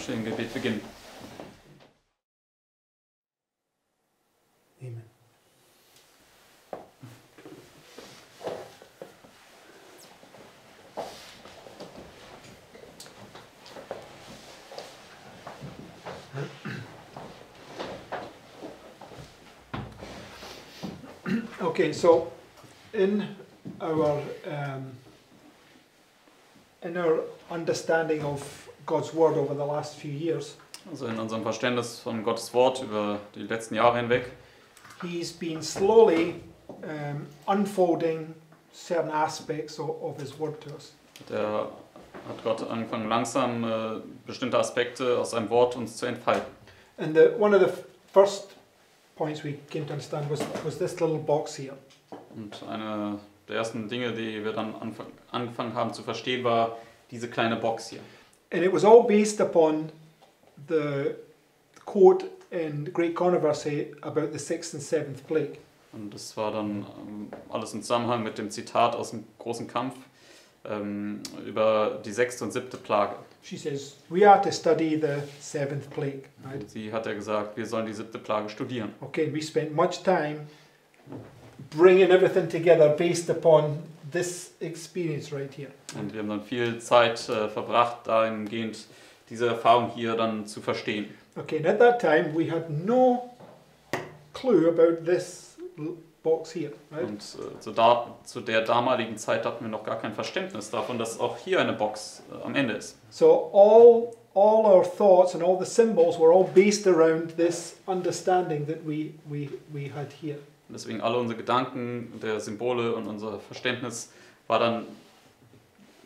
stillen Gebet beginnen. Amen. Okay, so in our understanding of God's word over the last few years, Also in unserem Verständnis von Gottes Wort über die letzten Jahre hinweg, He's been slowly unfolding certain aspects of His word to us. hat Gott angefangen, langsam bestimmte Aspekte aus seinem Wort uns zu entfalten. And one of the first points we came to understand was this little box here. Und eine der ersten Dinge, die wir dann angefangen haben zu verstehen, war diese kleine Box hier. And it was all based upon the quote in Great Controversy about the 6th and 7th plague. Und das war dann alles im Zusammenhang mit dem Zitat aus dem großen Kampf über die 6. und 7. Plage. She says, we are to study the 7th plague, right? Sie hat ja gesagt, wir sollen die 7. Plage studieren. Okay, we spent much time bringing everything together based upon this experience right here. Und wir haben dann viel Zeit verbracht, dahingehend diese Erfahrung hier dann zu verstehen. Okay, and at that time we had no clue about this box here, right? Und zu der damaligen Zeit hatten wir noch gar kein Verständnis davon, dass auch hier eine Box am Ende ist. So all our thoughts and all the symbols were all based around this understanding that we had here. Und deswegen alle unsere Gedanken, der Symbole und unser Verständnis war dann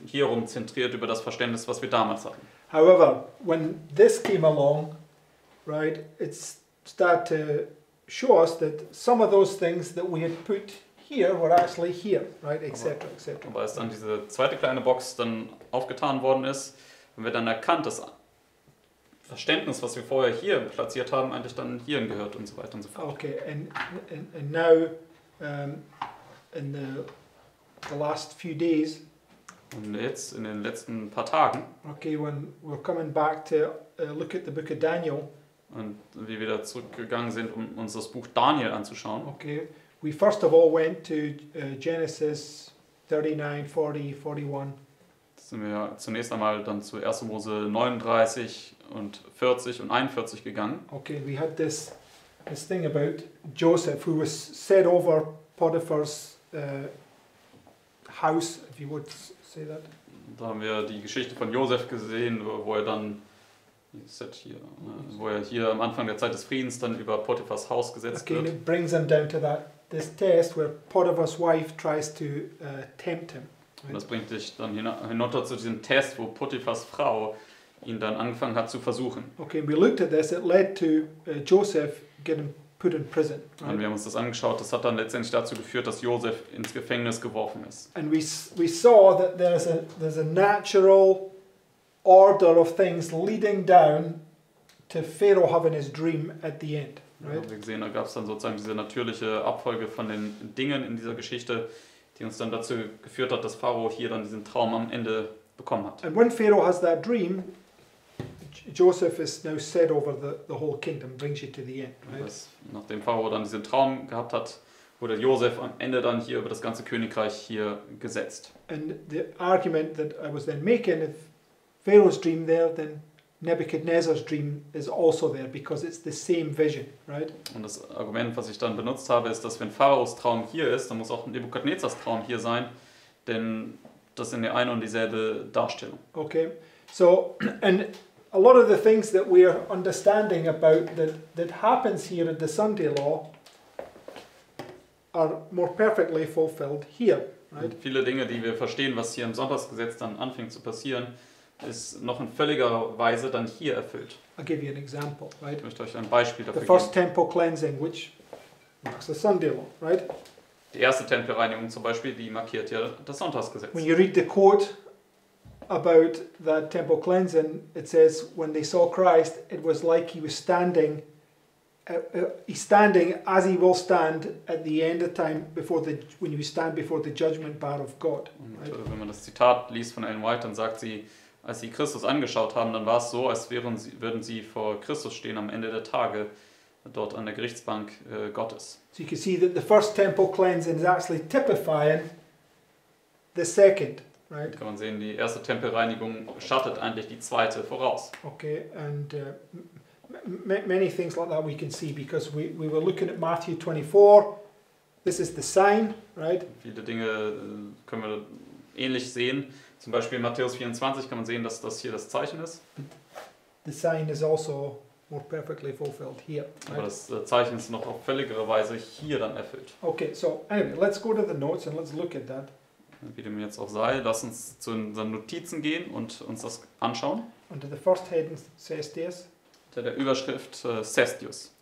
hierum zentriert über das Verständnis, was wir damals hatten. However, when this came along, right, it started to show us that some of those things that we had put here were actually here, right, etc., etc. Aber als dann diese zweite kleine Box dann aufgetan worden ist, haben wir dann erkannt, dass Verständnis, was wir vorher hier platziert haben, eigentlich dann hierhin gehört und so weiter und so fort. Okay, and now in the last few days, Und jetzt in den letzten paar Tagen, okay, when we're coming back to look at the book of Daniel, und wie wir da zurückgegangen sind, um uns das Buch Daniel anzuschauen, okay, we first of all went to Genesis 39, 40, 41. sind wir zunächst einmal dann zu 1. Mose 39 und 40 und 41 gegangen. Okay, we had this thing about Joseph, who was set over Potiphar's house, if you would say that. Da haben wir die Geschichte von Josef gesehen, wo er hier am Anfang der Zeit des Friedens dann über Potiphars Haus gesetzt Okay, and wird. it brings him down to this test where Potiphar's wife tries to tempt him. Und das bringt dich dann hinunter zu diesem Test, wo Potiphars Frau ihn dann angefangen hat zu versuchen. Okay, we looked at this. It led to Joseph getting put in prison. Right? Und wir haben uns das angeschaut. Das hat dann letztendlich dazu geführt, dass Josef ins Gefängnis geworfen ist. And we saw that there's a natural order of things leading down to Pharaoh having his dream at the end. Ja, Right? wir gesehen, da gab es dann sozusagen diese natürliche Abfolge von den Dingen in dieser Geschichte, die uns dann dazu geführt hat, dass Pharao hier dann diesen Traum am Ende bekommen hat. And when Pharaoh has that dream, Joseph is now set over the whole kingdom, brings you to the end. Right? Nachdem Pharao dann diesen Traum gehabt hat, wurde Josef am Ende dann hier über das ganze Königreich hier gesetzt. And the argument that I was then making, if Pharaoh's dream there, then Nebuchadnezzar's dream is also there because it's the same vision, right? Und das Argument, was ich dann benutzt habe, ist, dass wenn Pharaos Traum hier ist, dann muss auch Nebukadnezars Traum hier sein, denn das sind ja eine und dieselbe Darstellung. Okay, so and a lot of the things that we are understanding about that happens here at the Sunday law are more perfectly fulfilled here, right? Und viele Dinge, die wir verstehen, was hier im Sonntagsgesetz dann anfängt zu passieren, ist noch in völliger Weise dann hier erfüllt. I'll give you an example, right? Ich möchte euch ein Beispiel The dafür first geben. temple cleansing, which marks the Sunday law, right? Die erste Tempelreinigung zum Beispiel, die markiert ja das Sonntagsgesetz. When you read the quote about that temple cleansing, it says, when they saw Christ, it was like he was standing, he's standing as he will stand at the end of time when you stand before the judgment bar of God. Und Right? wenn man das Zitat liest von Ellen White, dann sagt sie, als sie Christus angeschaut haben, dann war es so, als würden sie vor Christus stehen am Ende der Tage, dort an der Gerichtsbank Gottes. So you can see that the first temple cleansing is actually typifying the second, right? Da kann man sehen, die erste Tempelreinigung schattet eigentlich die zweite voraus. Okay, and many things like that we can see because we were looking at Matthew 24. This is the sign, right? Viele Dinge können wir ähnlich sehen. Zum Beispiel in Matthäus 24 kann man sehen, dass das hier das Zeichen ist. The sign is also more perfectly fulfilled here. Right? Aber das Zeichen ist noch auf völligere Weise hier dann erfüllt. Okay, so anyway, let's go to the notes and let's look at that. Wie dem jetzt auch sei, lass uns zu unseren Notizen gehen und uns das anschauen. Under the first heading says this. Unter der Überschrift Cestius.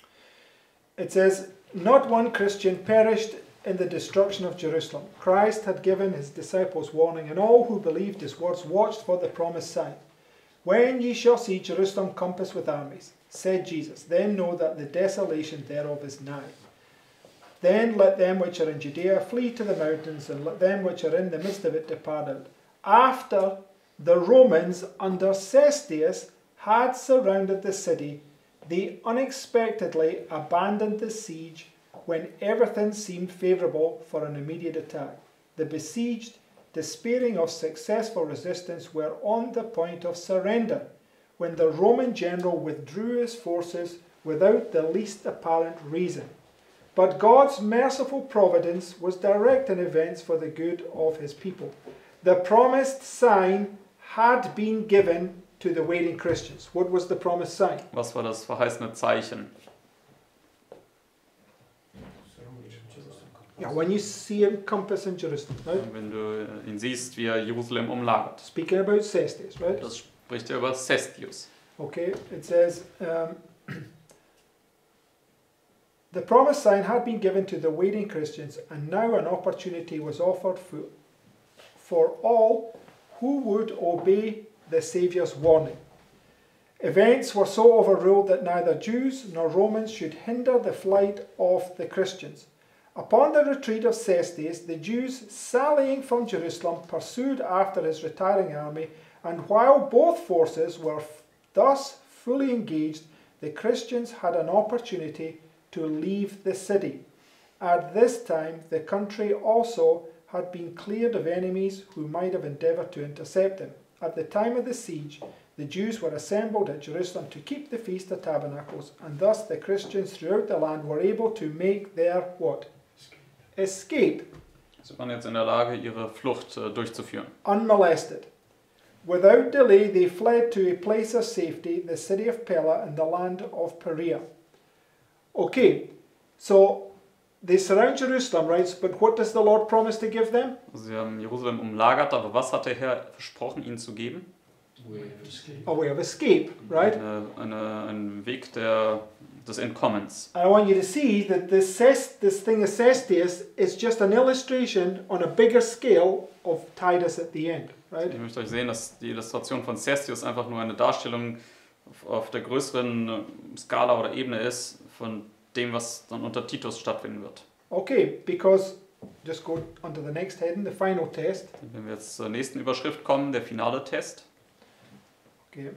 It says, "Not one Christian perished in the destruction of Jerusalem. Christ had given his disciples warning, and all who believed his words watched for the promised sign. When ye shall see Jerusalem compassed with armies, said Jesus, then know that the desolation thereof is nigh. Then let them which are in Judea flee to the mountains, and let them which are in the midst of it depart out. After the Romans under Cestius had surrounded the city, they unexpectedly abandoned the siege when everything seemed favourable for an immediate attack. The besieged, despairing of successful resistance, were on the point of surrender when the Roman general withdrew his forces without the least apparent reason. But God's merciful providence was directing events for the good of his people. The promised sign had been given to the waiting Christians." What was the promised sign? Was war das verheißene Zeichen? Yeah, when you see him compass in Jerusalem, right? Wenn du ihn siehst, wie er Jerusalem umlagert. Speaking about Cestius, right? Das spricht ja über Cestius. Okay, it says, "The promised sign had been given to the waiting Christians, and now an opportunity was offered for all who would obey the Saviour's warning. Events were so overruled that neither Jews nor Romans should hinder the flight of the Christians. Upon the retreat of Cestius, the Jews sallying from Jerusalem pursued after his retiring army, and while both forces were thus fully engaged, the Christians had an opportunity to leave the city. At this time, the country also had been cleared of enemies who might have endeavoured to intercept them. At the time of the siege, the Jews were assembled at Jerusalem to keep the Feast of Tabernacles, and thus the Christians throughout the land were able to make their what? Escape. Sie waren jetzt in der Lage, ihre Flucht durchzuführen. Unmolested. Without delay, they fled to a place of safety, the city of Pella and the land of Perea. Okay, so they surround Jerusalem, right? But what does the Lord promise to give them? Sie haben Jerusalem umlagert, aber was hat der Herr versprochen, ihnen zu geben? A way of escape, right? Ein Weg des Entkommens. I want you to see that this thing of Cestius is just an illustration on a bigger scale of Titus at the end, right? Ich möchte euch sehen, dass die Illustration von Cestius einfach nur eine Darstellung auf der größeren Skala oder Ebene ist von dem, was dann unter Titus stattfinden wird. Okay, because just go on to the next heading, the final test. Wenn wir jetzt zur nächsten Überschrift kommen, der finale Test. Okay,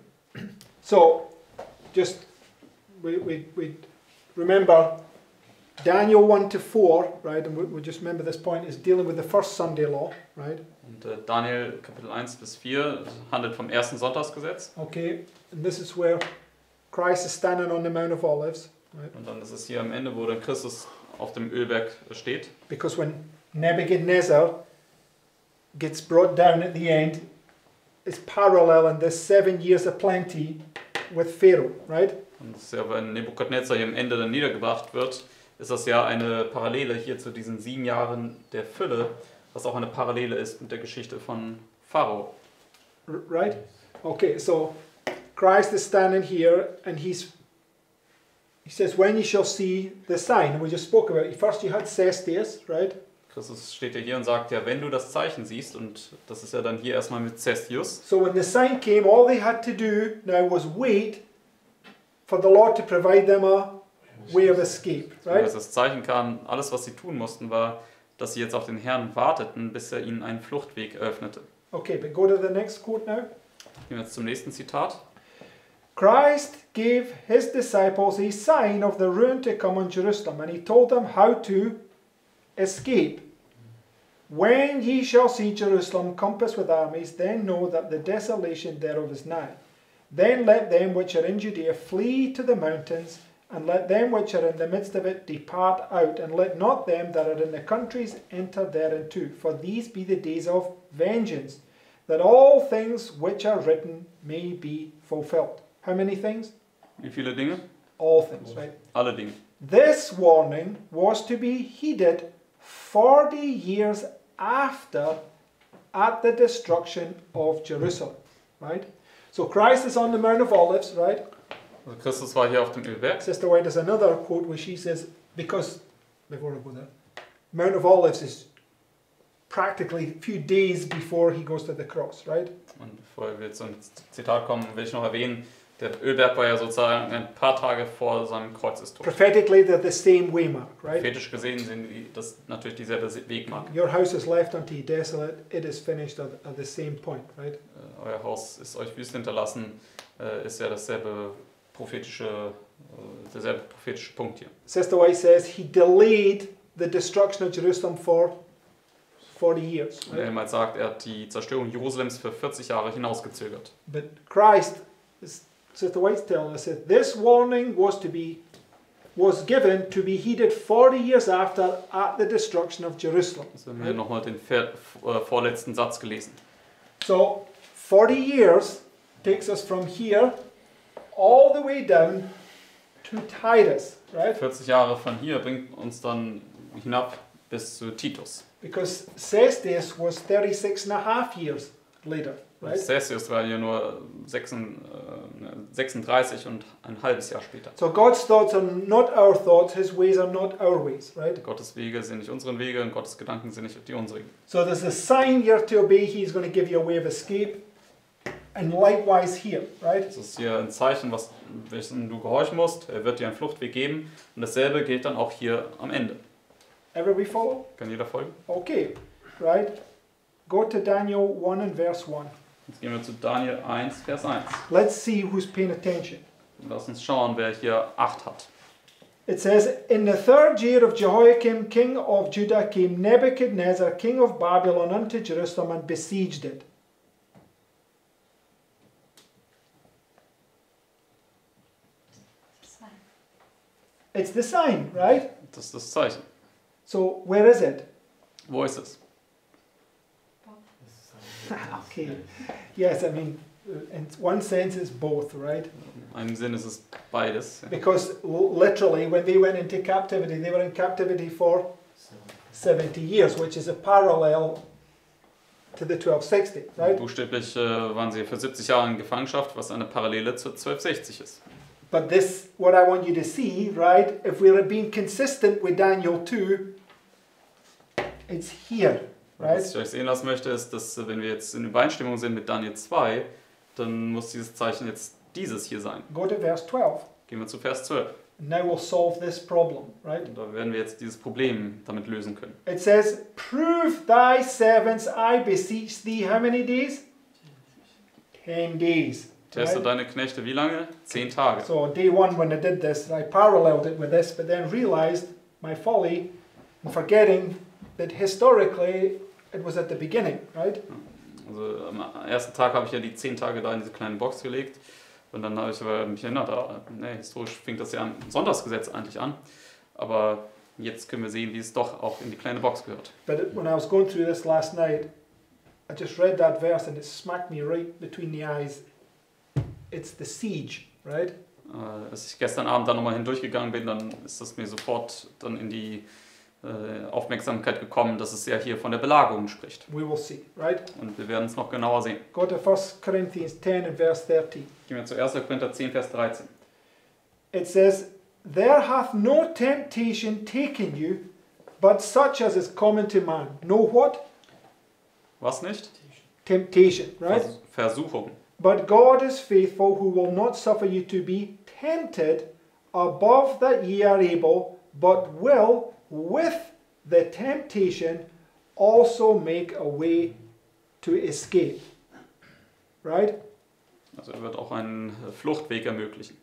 so just we remember Daniel 1-4, right? And we just remember this point is dealing with the first Sunday law, right? Und Daniel Kapitel 1-4 handelt vom ersten Sonntagsgesetz. Okay, and this is where Christ is standing on the Mount of Olives, right? Und dann ist es hier am Ende, wo dann Christus auf dem Ölberg steht. Because when Nebuchadnezzar gets brought down at the end, it's parallel in this 7 years of plenty with Pharaoh, right? Und das ist ja, wenn Nebukadnezar hier am Ende dann niedergebracht wird, ist das ja eine Parallele hier zu diesen 7 Jahren der Fülle, was auch eine Parallele ist mit der Geschichte von Pharao. Right? Okay, so Christ is standing here and he says, when you shall see the sign, and we just spoke about it. First you had Cestius, right? Christus steht ja hier und sagt ja, wenn du das Zeichen siehst, und das ist ja dann hier erstmal mit Cestius. So when the sign came, all they had to do now was wait for the Lord to provide them a way of escape, right? Als das Zeichen kam, alles was sie tun mussten, war, dass sie jetzt auf den Herrn warteten, bis er ihnen einen Fluchtweg öffnete. Okay, but go to the next quote now. Gehen wir jetzt zum nächsten Zitat. Christ gave his disciples a sign of the ruin to come on Jerusalem, and he told them how to escape. When ye shall see Jerusalem compassed with armies, then know that the desolation thereof is nigh. Then let them which are in Judea flee to the mountains, and let them which are in the midst of it depart out, and let not them that are in the countries enter thereinto. For these be the days of vengeance, that all things which are written may be fulfilled. How many things? Wie viele Dinge? All things, right? Alle Dinge. This warning was to be heeded 40 years after at the destruction of Jerusalem, right? So Christ is on the Mount of Olives, right? Also Christus war hier auf dem Ölberg. Sister White has another quote where she says, because, before I go there, Mount of Olives is practically a few days before he goes to the cross, right? Und bevor wir zum Zitat kommen, will ich noch erwähnen, der Ölberg war ja sozusagen ein paar Tage vor seinem Kreuzestod. Prophetically, they're the same waymark, right? Prophetisch gesehen sind das natürlich dieselbe Wegmarke. Your house is left unto you desolate, it is finished at the same point, right? Euer Haus ist euch wüst hinterlassen, ist ja derselbe prophetische Punkt hier. Sister White says he delayed the destruction of Jerusalem for 40 years. Und er einmal sagt, er hat die Zerstörung Jerusalems für 40 Jahre hinausgezögert. But Christ, Sister White's telling us that this warning was given to be heeded 40 years after at the destruction of Jerusalem. Also haben wir nochmal den vorletzten Satz gelesen. So 40 years takes us from here all the way down to Titus, right? 40 Jahre von hier bringt uns dann hinab bis zu Titus. Because Cestius was 36 and a half years later, right? Cestius war ja nur 36 und ein halbes Jahr später. So God's thoughts are not our thoughts, His ways are not our ways, right? Gottes Wege sind nicht unsere Wege und Gottes Gedanken sind nicht die unsrigen. So there's a sign you're to obey, He's going to give you a way of escape. And likewise here, right? Das ist hier ein Zeichen, welchem du gehorchen musst. Er wird dir einen Fluchtweg geben. Und dasselbe gilt dann auch hier am Ende. Everybody follow? Kann jeder folgen? Okay, right? Go to Daniel 1 and verse 1. Jetzt gehen wir zu Daniel 1, Vers 1. Let's see who's paying attention. Lass uns schauen, wer hier Acht hat. It says, in the third year of Jehoiakim, king of Judah, came Nebuchadnezzar, king of Babylon, unto Jerusalem and besieged it. It's the sign, right? Das ist das Zeichen. So, where is it? Wo ist es? Okay. Yes, I mean, in one sense it's both, right? In einem Sinn ist es beides. Because literally, when they went into captivity, they were in captivity for 70 years, which is a parallel to the 1260, right? Buchstäblich waren sie für 70 Jahre in Gefangenschaft, was eine Parallele zu 1260 ist. But this, what I want you to see, right, if we're being consistent with Daniel 2, it's here, right? Was ich euch sehen lassen möchte, ist, dass wenn wir jetzt in Übereinstimmung sind mit Daniel 2, dann muss dieses Zeichen jetzt dieses hier sein. Go to verse 12. Gehen wir zu Vers 12. And now we'll solve this problem, right? Und da werden wir jetzt dieses Problem damit lösen können. It says, prove thy servants, I beseech thee, how many days? 10 days. Teste Right? deine Knechte wie lange? 10 Tage. So day one when I did this, I paralleled it with this, but then realized my folly in forgetting that historically it was at the beginning, right? Also am ersten Tag habe ich ja die 10 Tage da in diese kleine Box gelegt. Und dann habe ich aber mich erinnert, historisch fing das ja am Sonntagsgesetz eigentlich an. Aber jetzt können wir sehen, wie es doch auch in die kleine Box gehört. But when I was going through this last night, I just read that verse and it smacked me right between the eyes. It's the siege, right? Als ich gestern Abend dann nochmal hindurchgegangen bin, dann ist das mir sofort dann in die Aufmerksamkeit gekommen, dass es ja hier von der Belagerung spricht. We will see, right? Und wir werden es noch genauer sehen. Go to 1 Corinthians 10 and verse 13. Gehen wir zu 1. Korinther 10, Vers 13. It says, there hath no temptation taken you, but such as is common to man. No what? Was nicht? Temptation, right? Versuchung. But God is faithful, who will not suffer you to be tempted above that ye are able, but will, with the temptation, also make a way to escape. Right? Also er wird auch einen Fluchtweg ermöglichen.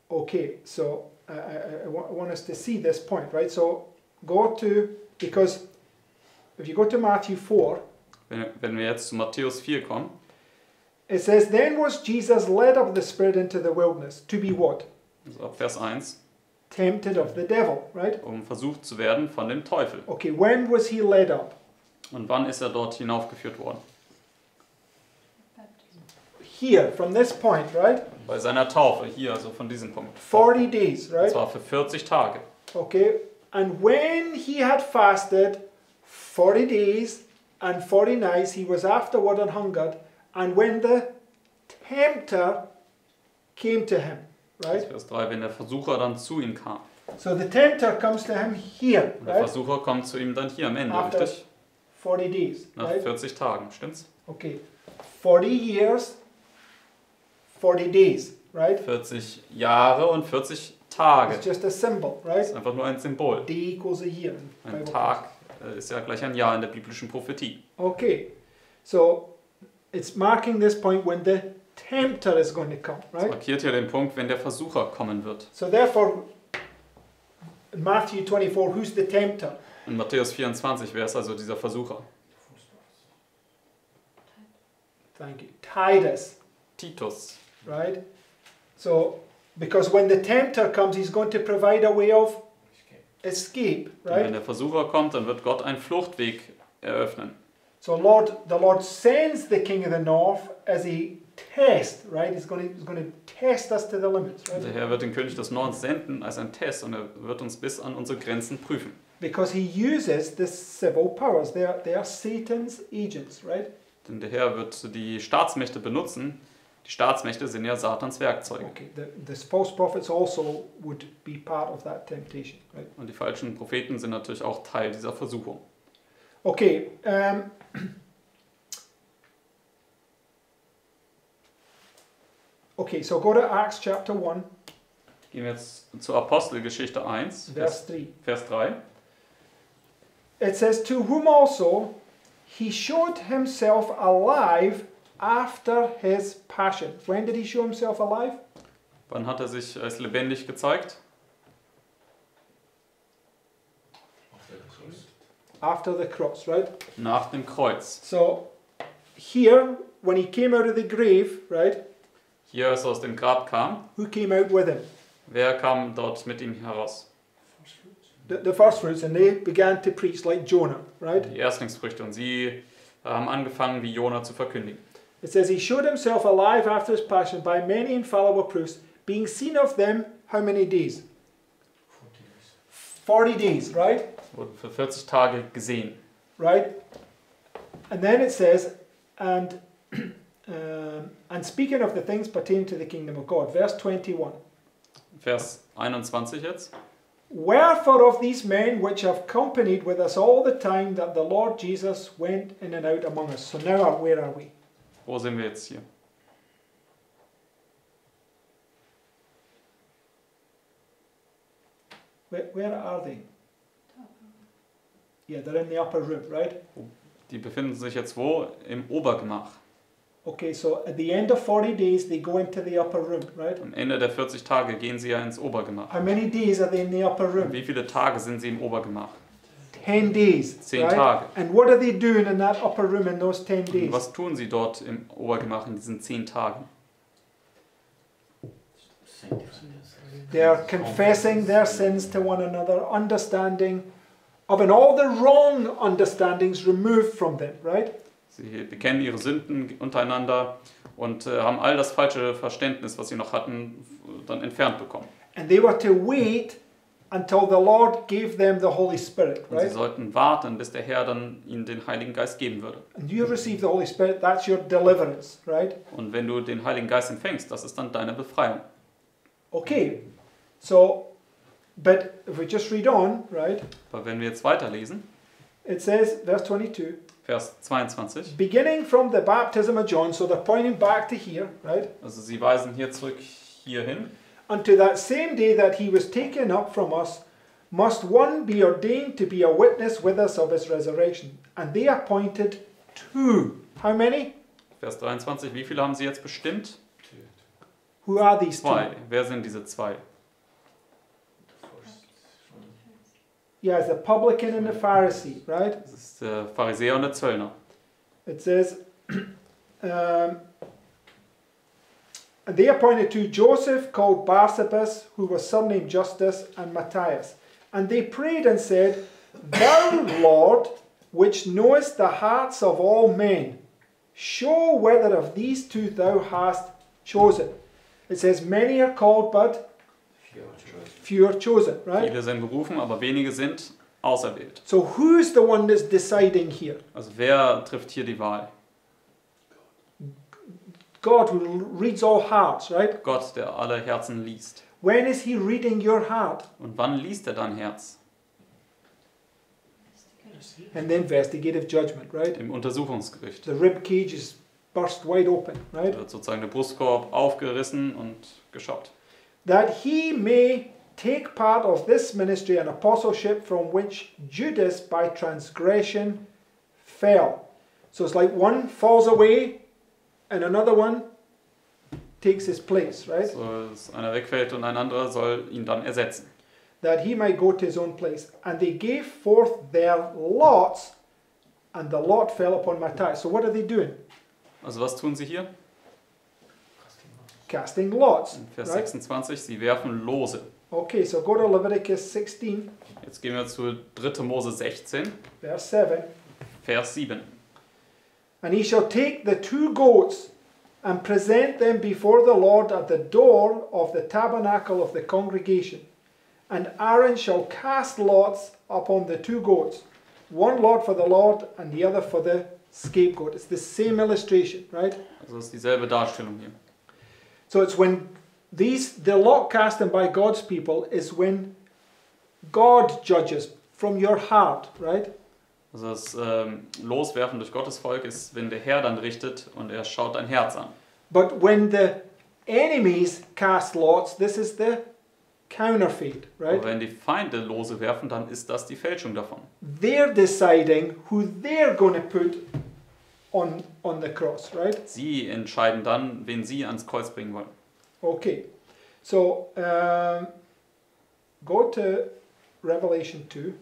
Okay, so I want us to see this point, right? So go to, because if you go to Matthew 4, Wenn wir jetzt zu Matthäus 4 kommen, it says, then was Jesus led of the Spirit into the wilderness to be what? also ab Vers 1, Tempted of the devil, right? um versucht zu werden von dem Teufel. Okay, when was he led up? Und wann ist er dort hinaufgeführt worden? Here, from this point, right? Bei seiner Taufe, hier, also von diesem Punkt. 40 days, Und right? zwar für 40 Tage. Okay, and when he had fasted 40 days and 40 nights, he was afterward and hungered, and when the tempter came to him, right? Vers 3, wenn der Versucher dann zu ihm kam. So the tempter comes to him here, Und der right? Versucher kommt zu ihm dann hier am Ende, After richtig? 40 days, Nach right? 40 Tagen, stimmt's? Okay, 40 years, 40 days, right? 40 Jahre und 40 Tage. It's just a symbol, Das right? ist einfach nur ein Symbol. Day equals a year. in Ein Bible Tag ist ja gleich ein Jahr in der biblischen Prophetie. Okay, so it's marking this point when the tempter is going to come, Das right? markiert hier den Punkt, wenn der Versucher kommen wird. So therefore, in Matthew 24, who's the tempter? In Matthäus 24, wer ist also dieser Versucher? Thank you. Titus, Titus. right? So, because when the tempter comes, he's going to provide a way of escape, Und wenn right? der Versucher kommt, dann wird Gott einen Fluchtweg eröffnen. So the Lord sends the king of the north as a test, right? He's going to test us to the limits, Der right? Herr wird den König des Nordens senden als ein Test und er wird uns bis an unsere Grenzen prüfen. Because he uses the civil powers. They are Satan's agents, right? Denn der Herr wird die Staatsmächte benutzen. Die Staatsmächte sind ja Satans Werkzeuge. Okay, the false prophets also would be part of that temptation, right? Und die falschen Propheten sind natürlich auch Teil dieser Versuchung. Okay, okay, so go to Acts chapter 1, Gehen wir jetzt zur Apostelgeschichte 1, verse 3. Vers 3. It says, to whom also he showed himself alive after his passion. When did he show himself alive? Wann hat er sich als lebendig gezeigt? After the cross, right? Nach dem Kreuz. So here, when he came out of the grave, right? Hier, als er aus dem Grab kam, Who came out with him? wer kam dort mit ihm heraus? The first fruits, and they began to preach like Jonah, right? Die Erstlingsfrüchte. Und sie haben angefangen, wie Jona zu verkündigen. It says he showed himself alive after his passion by many infallible proofs, being seen of them how many days? 40 days, right? Wurden für 40 Tage gesehen. Right? And then it says, and speaking of the things pertaining to the kingdom of God, verse 21. Vers 21 jetzt. Wherefore of these men which have accompanied with us all the time that the Lord Jesus went in and out among us. So now where are we? Wo sind wir jetzt hier? Where are they? Yeah, they're in the upper room, right? Die befinden sich jetzt wo? Im Obergemach. Okay, so at the end of 40 days, they go into the upper room, right? Am Ende der 40 Tage gehen sie ja ins Obergemach. How many days are they in the upper Und room? wie viele Tage sind sie im Obergemach? 10 days, 10 right? Tage. And what are they doing in that upper room in those 10 Und days? was tun sie dort im Obergemach in diesen 10 Tagen? They are confessing their sins to one another, understanding, having all the wrong understandings removed from them, right? Sie bekennen ihre Sünden untereinander und haben all das falsche Verständnis, was sie noch hatten, dann entfernt bekommen. And they were to wait until the Lord gave them the Holy Spirit, Und sie right? sollten warten, bis der Herr dann ihnen den Heiligen Geist geben würde. And you receive the Holy Spirit, that's your deliverance, right? Und wenn du den Heiligen Geist empfängst, das ist dann deine Befreiung. Okay, so, but if we just read on, right? Aber wenn wir jetzt weiterlesen, It says, verse 22, Vers 22, beginning from the baptism of John, so they're pointing back to here, right? also sie weisen hier zurück hierhin, Unto that same day that he was taken up from us, must one be ordained to be a witness with us of his resurrection. And they appointed two. How many? Vers 23, wie viele haben sie jetzt bestimmt? Who are these two? Zwei. Wer sind diese zwei? Yeah, it's the publican and the Pharisee, right? Das ist der Pharisäer und der Zöllner. It says, and they appointed two, Joseph called Barsabas, who was surnamed Justus, and Matthias. And they prayed and said, Thou, Lord, which knowest the hearts of all men, show whether of these two thou hast chosen. It says, many are called, but few are chosen, right? Viele sind berufen, aber wenige sind auserwählt. So who's the one that's deciding here? Also wer trifft hier die Wahl? God, who reads all hearts, right? Gott, der alle Herzen liest. When is he reading your heart? Und wann liest er dein Herz? In the investigative judgment, right? Im Untersuchungsgericht. The rib cage is burst wide open, right? Da wird sozusagen der Brustkorb aufgerissen und geschaut. That he may take part of this ministry and apostleship from which Judas by transgression fell. So it's like one falls away and another one takes his place, right? So, dass einer wegfällt und ein anderer soll ihn dann ersetzen. That he might go to his own place. And they gave forth their lots, and the lot fell upon Matthias. So what are they doing? Also was tun sie hier? Casting lots. In Vers Right? 26, sie werfen Lose. Okay, so go to Leviticus 16, Jetzt gehen wir zu 3. Mose 16, verse 7. Vers 7. And he shall take the two goats and present them before the Lord at the door of the tabernacle of the congregation. And Aaron shall cast lots upon the two goats, one lot for the Lord and the other for the scapegoat. It's the same illustration, right? Also das ist dieselbe Darstellung hier. So it's when the lot casting by God's people is when God judges from your heart, right? Also das Loswerfen durch Gottes Volk ist, wenn der Herr dann richtet und er schaut dein Herz an. But when the enemies cast lots, this is the counterfeit, right? Aber wenn die Feinde Lose werfen, dann ist das die Fälschung davon. They're deciding who they're going to put on the cross, right? Sie entscheiden dann, wen sie ans Kreuz bringen wollen. Okay, so go to Revelation 2.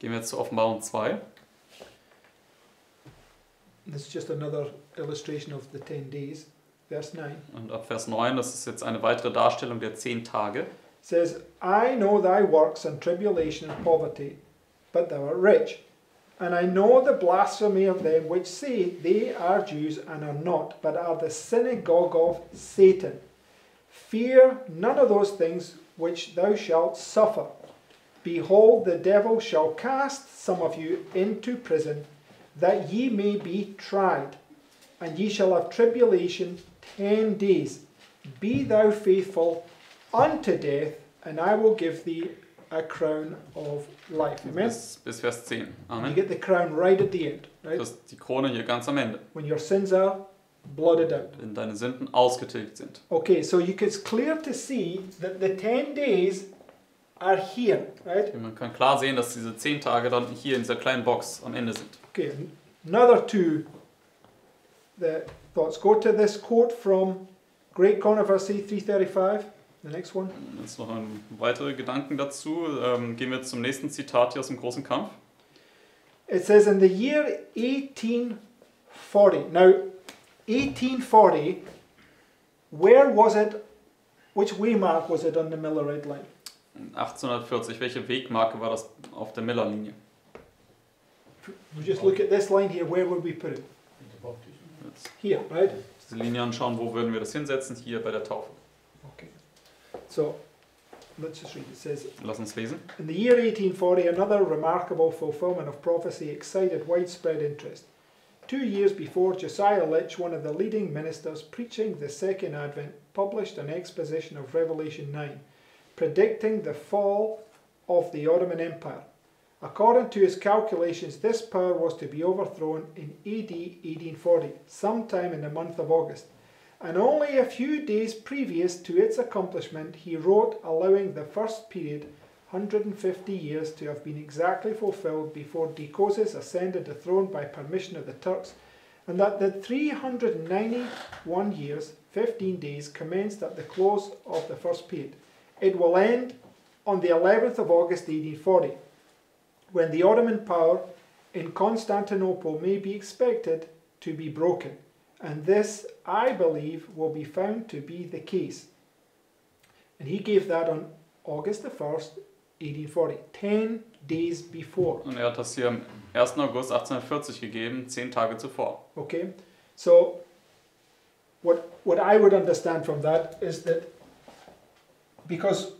Gehen wir jetzt zur Offenbarung 2. This is just another illustration of the 10 days. Verse 9. Und ab Vers 9, das ist jetzt eine weitere Darstellung der 10 Tage. Says, I know thy works and tribulation and poverty, but thou art rich. And I know the blasphemy of them which say they are Jews and are not, but are the synagogue of Satan. Fear none of those things which thou shalt suffer. Behold, the devil shall cast some of you into prison, that ye may be tried. And ye shall have tribulation 10 days. Be thou faithful unto death, and I will give thee a crown of life. Amen? Bis Vers 10. You Amen. get the crown right at the end, right? Das ist die Krone hier ganz am Ende, When your sins are blotted out. wenn deine Sünden ausgetilgt sind. Okay, so it's clear to see that the 10 days are here, right? Man kann klar sehen, dass diese 10 Tage dann hier in dieser kleinen Box am Ende sind. Okay, another two the thoughts. Go to this quote from Great Controversy 335, the next one. Jetzt noch weitere Gedanken dazu. Gehen wir zum nächsten Zitat hier aus dem großen Kampf. It says in the year 1840. Now, 1840, where was it, which waymark was it on the Miller Red Line? 1840, welche Wegmarke war das auf der Miller-Linie? We just look at this line here, where would we put it? Jetzt Here, right? diese Linie anschauen, wo würden wir das hinsetzen? Hier bei der Taufe. Okay. So, let's just read. It says, Lass uns lesen. in the year 1840, another remarkable fulfillment of prophecy excited widespread interest. 2 years before, Josiah Litch, one of the leading ministers preaching the Second Advent, published an exposition of Revelation 9, predicting the fall of the Ottoman Empire. According to his calculations, this power was to be overthrown in AD 1840, sometime in the month of August. And only a few days previous to its accomplishment, he wrote allowing the first period, 150 years, to have been exactly fulfilled before Decosis ascended the throne by permission of the Turks, and that the 391 years 15 days commenced at the close of the first period. It will end on the 11th of August 1840, when the Ottoman power in Constantinople may be expected to be broken, and this, I believe, will be found to be the case. And he gave that on August the 1st, 1840, 10 days before. Und hat das hier am 1. August 1840 gegeben, 10 Tage zuvor. Okay, so what I would understand from that is that because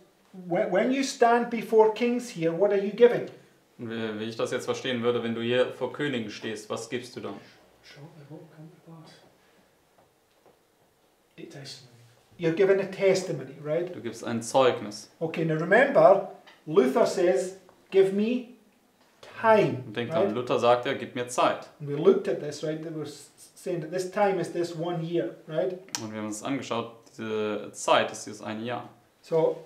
when you stand before kings here, what are you giving? Und wie ich das jetzt verstehen würde, wenn du hier vor Königen stehst, was gibst du dann? You're given a testimony, right? Du gibst ein Zeugnis. Okay, now remember, Luther says, give me time. Und denk right? dran, Luther sagt ja, gib mir Zeit. And we looked at this, right? They were saying that this time is this 1 year, right? Und wir haben uns angeschaut, diese Zeit ist dieses eine Jahr. So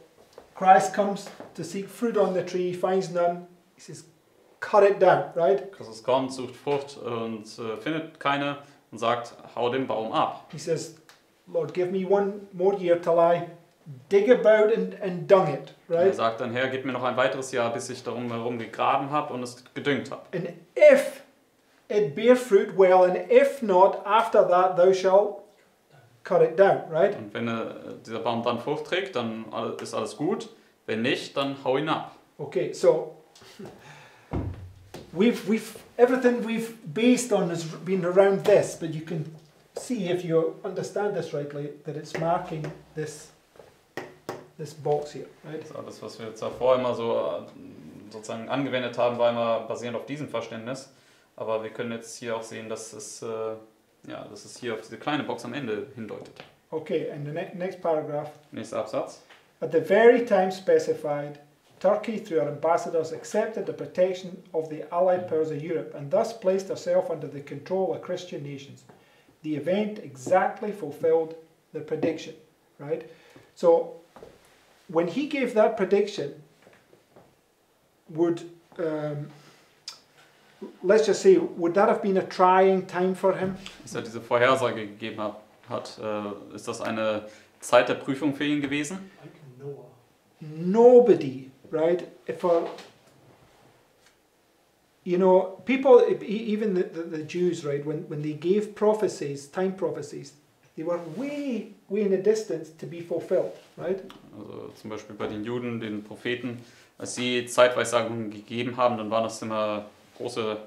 Christ comes to seek fruit on the tree, finds none. He says, cut it down, right? Christus kommt, sucht Frucht und findet keine und sagt, hau den Baum ab. He says, Lord, give me 1 more year till I dig about and dung it, right? Er sagt dann, Herr, gib mir noch ein weiteres Jahr, bis ich darum herum gegraben habe und es gedüngt habe. And if it bear fruit, well, and if not, after that thou shalt cut it down, right? Und wenn dieser Baum dann Frucht trägt, dann ist alles gut. Wenn nicht, dann hau ihn ab. Okay, so everything we've based on has been around this, but you can see if you understand this rightly that it's marking this box here, right? Das alles, was wir jetzt davor immer so sozusagen angewendet haben, war immer basierend auf diesem Verständnis. Aber wir können jetzt hier auch sehen, dass es hier auf diese kleine Box am Ende hindeutet. Okay, and the next paragraph. Nächster Absatz. At the very time specified, Turkey, through her ambassadors, accepted the protection of the Allied powers of Europe and thus placed herself under the control of Christian nations. The event exactly fulfilled the prediction, right? So, when he gave that prediction, let's just say, would that have been a trying time for him? Als er diese Vorhersage gegeben hat, ist das eine Zeit der Prüfung für ihn gewesen? Nobody, right? People, even the Jews, right, when they gave prophecies, time prophecies, they were way in the distance to be fulfilled, right? Also zum Beispiel bei den Juden, den Propheten, als sie Zeitweissagungen gegeben haben, dann waren das immer große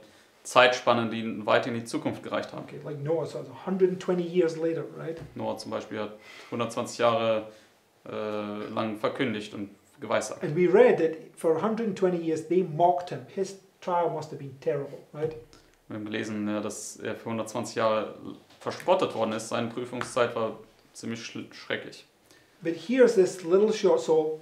Zeitspannen, die weit in die Zukunft gereicht haben. Okay, like Noah, so 120 years later, right? Noah zum Beispiel hat 120 Jahre lang verkündigt und geweissagt. And we read that for 120 years they mocked him. His trial must have been terrible, right? Wir haben gelesen, ja, dass er für 120 Jahre verspottet worden ist. Seine Prüfungszeit war ziemlich schrecklich. But here's this little short, so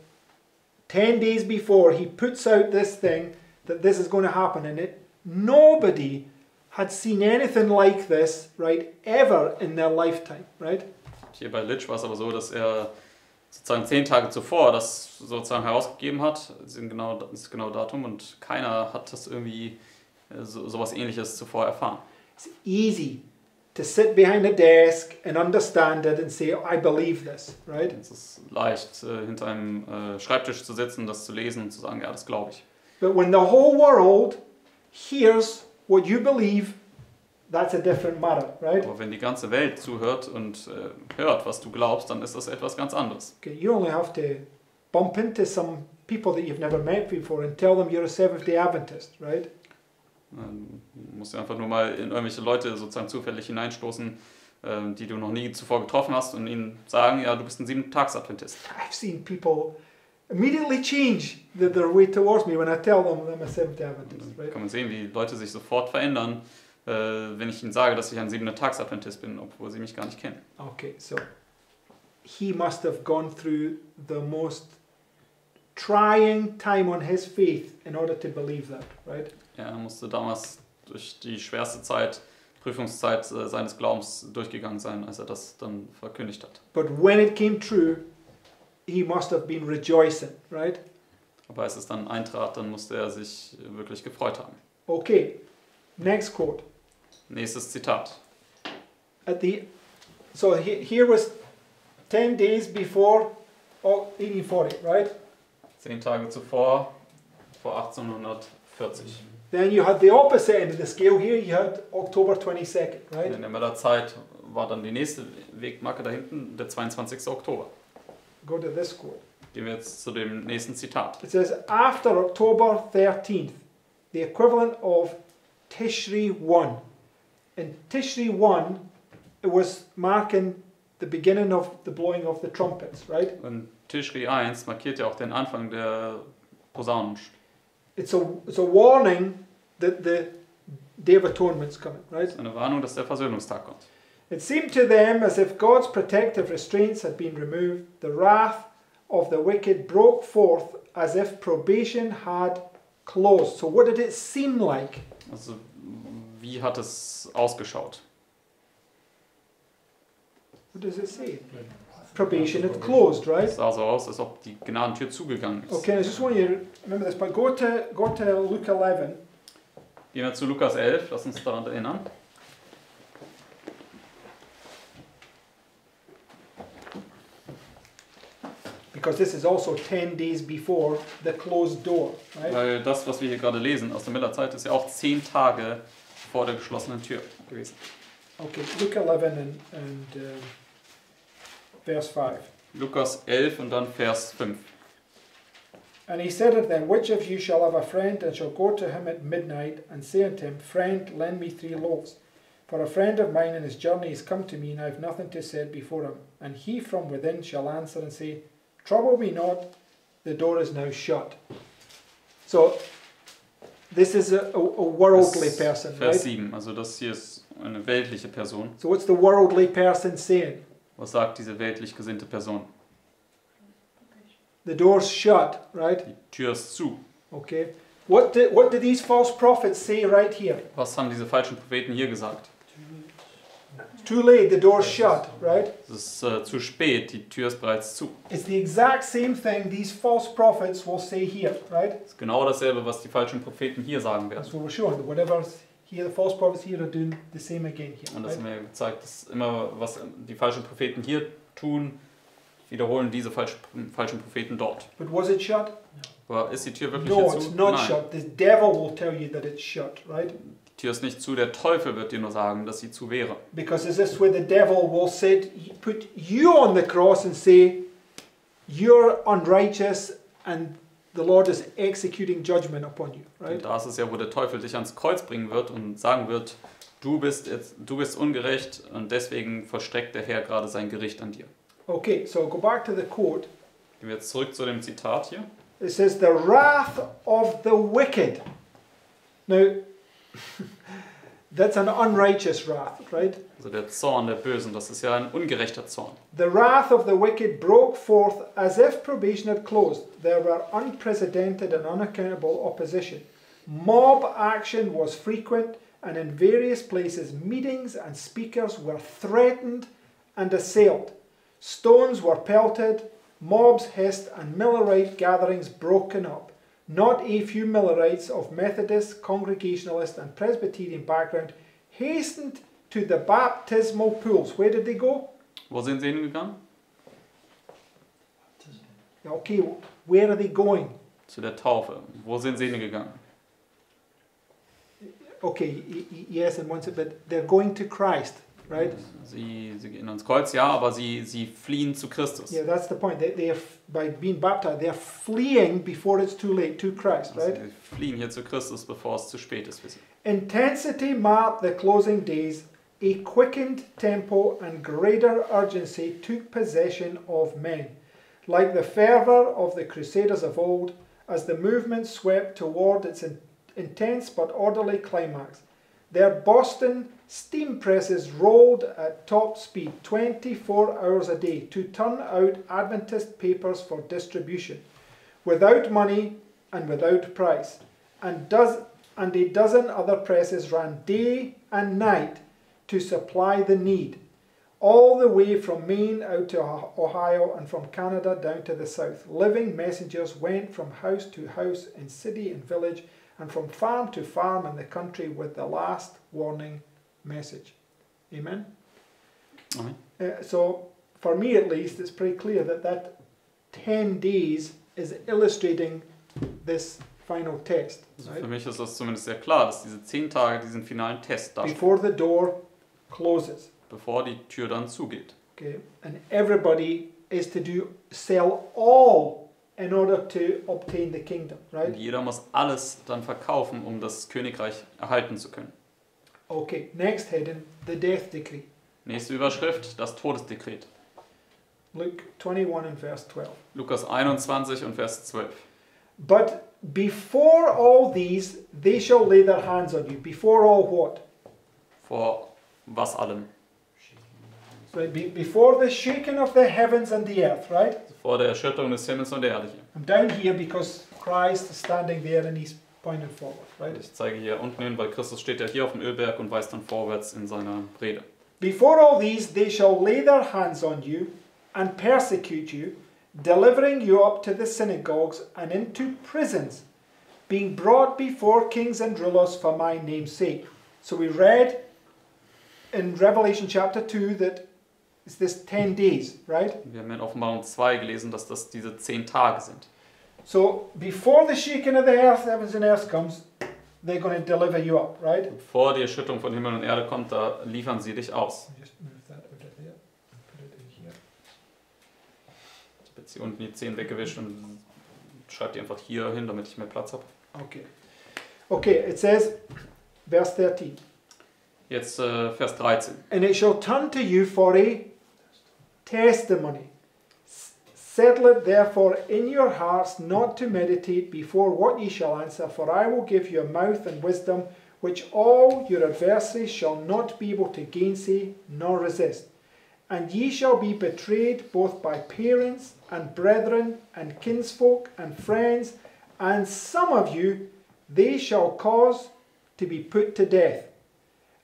10 days before he puts out this thing that this is going to happen, and nobody had seen anything like this, right, ever in their lifetime, right? Hier bei Litsch war es aber so, dass er sozusagen 10 Tage zuvor das sozusagen herausgegeben hat, das ist genau Datum, und keiner hat das irgendwie sowas Ähnliches zuvor erfahren. It's easy to sit behind a desk and understand it and say, I believe this, right? Es ist leicht, hinter einem Schreibtisch zu sitzen, das zu lesen und zu sagen, ja, das glaube ich. But when the whole world hears what you believe, that's a different matter, right? Aber wenn die ganze Welt zuhört und hört, was du glaubst, dann ist das etwas ganz anderes. Okay, you only have to bump into some people that you've never met before and tell them you're a Seventh-day Adventist, right? Du musst ja einfach nur mal in irgendwelche Leute sozusagen zufällig hineinstoßen, die du noch nie zuvor getroffen hast, und ihnen sagen, ja, du bist ein 7-Tags-Adventist. I've seen people immediately change their way towards me when I tell them I'm a Seventh-day Adventist, right? Kann man sehen, wie Leute sich sofort verändern, wenn ich ihnen sage, dass ich ein 7-Tags-Adventist bin, obwohl sie mich gar nicht kennen. Okay, so he must have gone through the most trying time on his faith in order to believe that, right? Ja, er musste damals durch die schwerste Zeit, Prüfungszeit seines Glaubens durchgegangen sein, als er das dann verkündigt hat. But when it came true, he must have been rejoicing, right? Aber als es dann eintrat, dann musste er sich wirklich gefreut haben. Okay, next quote. Nächstes Zitat. Here was 10 days before 1840, right? 10 Tage zuvor, vor 1840. Then you had the opposite end of the scale here, you had October 22nd, right? In der Müllerzeit war dann die nächste Wegmarke da hinten, der 22. Oktober. Go to this quote. Gehen wir jetzt zu dem nächsten Zitat. It says, after October 13th, the equivalent of Tishri 1. In Tishri 1, it was marking the beginning of the blowing of the trumpets, right? Und Tischri 1 markiert ja auch den Anfang der Posaunen. It's a warning that the Day of Atonement's coming, right? Eine Warnung, dass der Versöhnungstag kommt. It seemed to them as if God's protective restraints had been removed. The wrath of the wicked broke forth as if probation had closed. So what did it seem like? Also, wie hat es ausgeschaut? What does it say? Probation had closed, right? Es sah so aus, als ob die Gnadentür zugegangen ist. Okay, I just want you to remember this, but go to Luke 11. Gehen wir zu Lukas 11, lass uns daran erinnern. Because this is also 10 days before the closed door, right? Weil das, was wir hier gerade lesen aus der Millerzeit, ist ja auch 10 Tage vor der geschlossenen Tür gewesen. Okay, Luke 11 and verse 5. Lukas 11 und dann Vers 5. And he said unto them, which of you shall have a friend, and shall go to him at midnight, and say unto him, Friend, lend me 3 loaves. For a friend of mine in his journey is come to me, and I have nothing to set before him. And he from within shall answer and say, Trouble me not, the door is now shut. So, this is a worldly person, Vers right? 7, also das hier ist eine weltliche Person. So what's the worldly person saying? Was sagt diese weltlich gesinnte Person? The door's shut, right? Die Tür ist zu. Okay. What do these false prophets say right here? Was haben diese falschen Propheten hier gesagt? Too late, the door's shut, right? Es ist zu spät, die Tür ist bereits zu. It's the exact same thing these false prophets will say here, right? Das ist genau dasselbe, was die falschen Propheten hier sagen werden. That's what we're showing. Whatever's here, the false prophets here are doing the same again here. Und das Right? haben wir gezeigt, dass immer, was die falschen Propheten hier tun, wiederholen diese falschen Propheten dort. But was it shut? Aber ist die Tür wirklich No, hier it's zu? not Nein, shut. The devil will tell you that it's shut, right? die Tür ist nicht zu, der Teufel wird dir nur sagen, dass sie zu wäre. Because is this where the devil will put you on the cross and say, you're unrighteous and the Lord is executing judgment upon you, right? Und da ist es ja, wo der Teufel dich ans Kreuz bringen wird und sagen wird, du bist ungerecht und deswegen verstreckt der Herr gerade sein Gericht an dir. Okay, so go back to the quote. Gehen wir jetzt zurück zu dem Zitat hier. It says, the wrath of the wicked. Now, that's an unrighteous wrath, right? Also der Zorn der Bösen, das ist ja ein ungerechter Zorn. The wrath of the wicked broke forth as if probation had closed. There were unprecedented and unaccountable opposition. Mob action was frequent, and in various places meetings and speakers were threatened and assailed. Stones were pelted, mobs hissed, and Millerite gatherings broken up. Not a few Millerites of Methodist, Congregationalist, and Presbyterian background hastened to the baptismal pools. Where did they go? Wo sind sie hingegangen? Okay, where are they going? Zu der Taufe. Wo sind sie hingegangen? Okay, yes, and once, but they're going to Christ, right? Sie gehen ans Kreuz, ja, aber sie fliehen zu Christus. Yeah, that's the point. They are, by being baptized, they are fleeing before it's too late to Christ, Also right? sie fliehen hier zu Christus, bevor es zu spät ist für sie. Intensity marked the closing days. A quickened tempo and greater urgency took possession of men. Like the fervour of the Crusaders of old, as the movement swept toward its intense but orderly climax, their Boston steam presses rolled at top speed 24 hours a day to turn out Adventist papers for distribution, without money and without price, and a dozen other presses ran day and night to supply the need, all the way from Maine out to Ohio and from Canada down to the south. Living messengers went from house to house in city and village and from farm to farm in the country with the last warning message. Amen? Amen. So for me at least, it's pretty clear that 10 days is illustrating this final test. Also Right? für mich ist das zumindest sehr klar, dass diese 10 Tage diesen finalen Test darstellen, Before the door closes. bevor die Tür dann zugeht. Okay, and everybody is to sell all in order to obtain the kingdom, Und right? jeder muss alles dann verkaufen, um das Königreich erhalten zu können. Okay, next heading, the death decree. Nächste Überschrift, das Todesdekret. Luke 21 and verse 12. Lukas 21 und Vers 12. But before all these, they shall lay their hands on you. Before all what? Vor was allem? Right, before the shaking of the heavens and the earth, right? Vor der Erschütterung des Himmels und der Erde hier. I'm down here because Christ is standing there and he's pointing forward, right? Ich zeige hier unten hin, weil Christus steht ja hier auf dem Ölberg und weist dann vorwärts in seiner Rede. Before all these, they shall lay their hands on you and persecute you, delivering you up to the synagogues and into prisons, being brought before kings and rulers for my name's sake. So we read in Revelation chapter 2 that it's this 10 days, right? Wir haben in Offenbarung 2 gelesen, dass das diese 10 Tage sind. So before the shaking of the earth, heavens and earth comes, they're going to deliver you up, right? Bevor die Erschütterung von Himmel und Erde kommt, da liefern sie dich aus. Just move that out of there and put it in here. Ich habe jetzt hier unten die 10 weggewischt und schreibe die einfach hier hin, damit ich mehr Platz habe. Okay. Okay, it says, verse 13. Jetzt Vers 13. And it shall turn to you for a testimony. Settle it therefore in your hearts not to meditate before what ye shall answer, for I will give you a mouth and wisdom, which all your adversaries shall not be able to gainsay nor resist. And ye shall be betrayed both by parents and brethren and kinsfolk and friends, and some of you they shall cause to be put to death.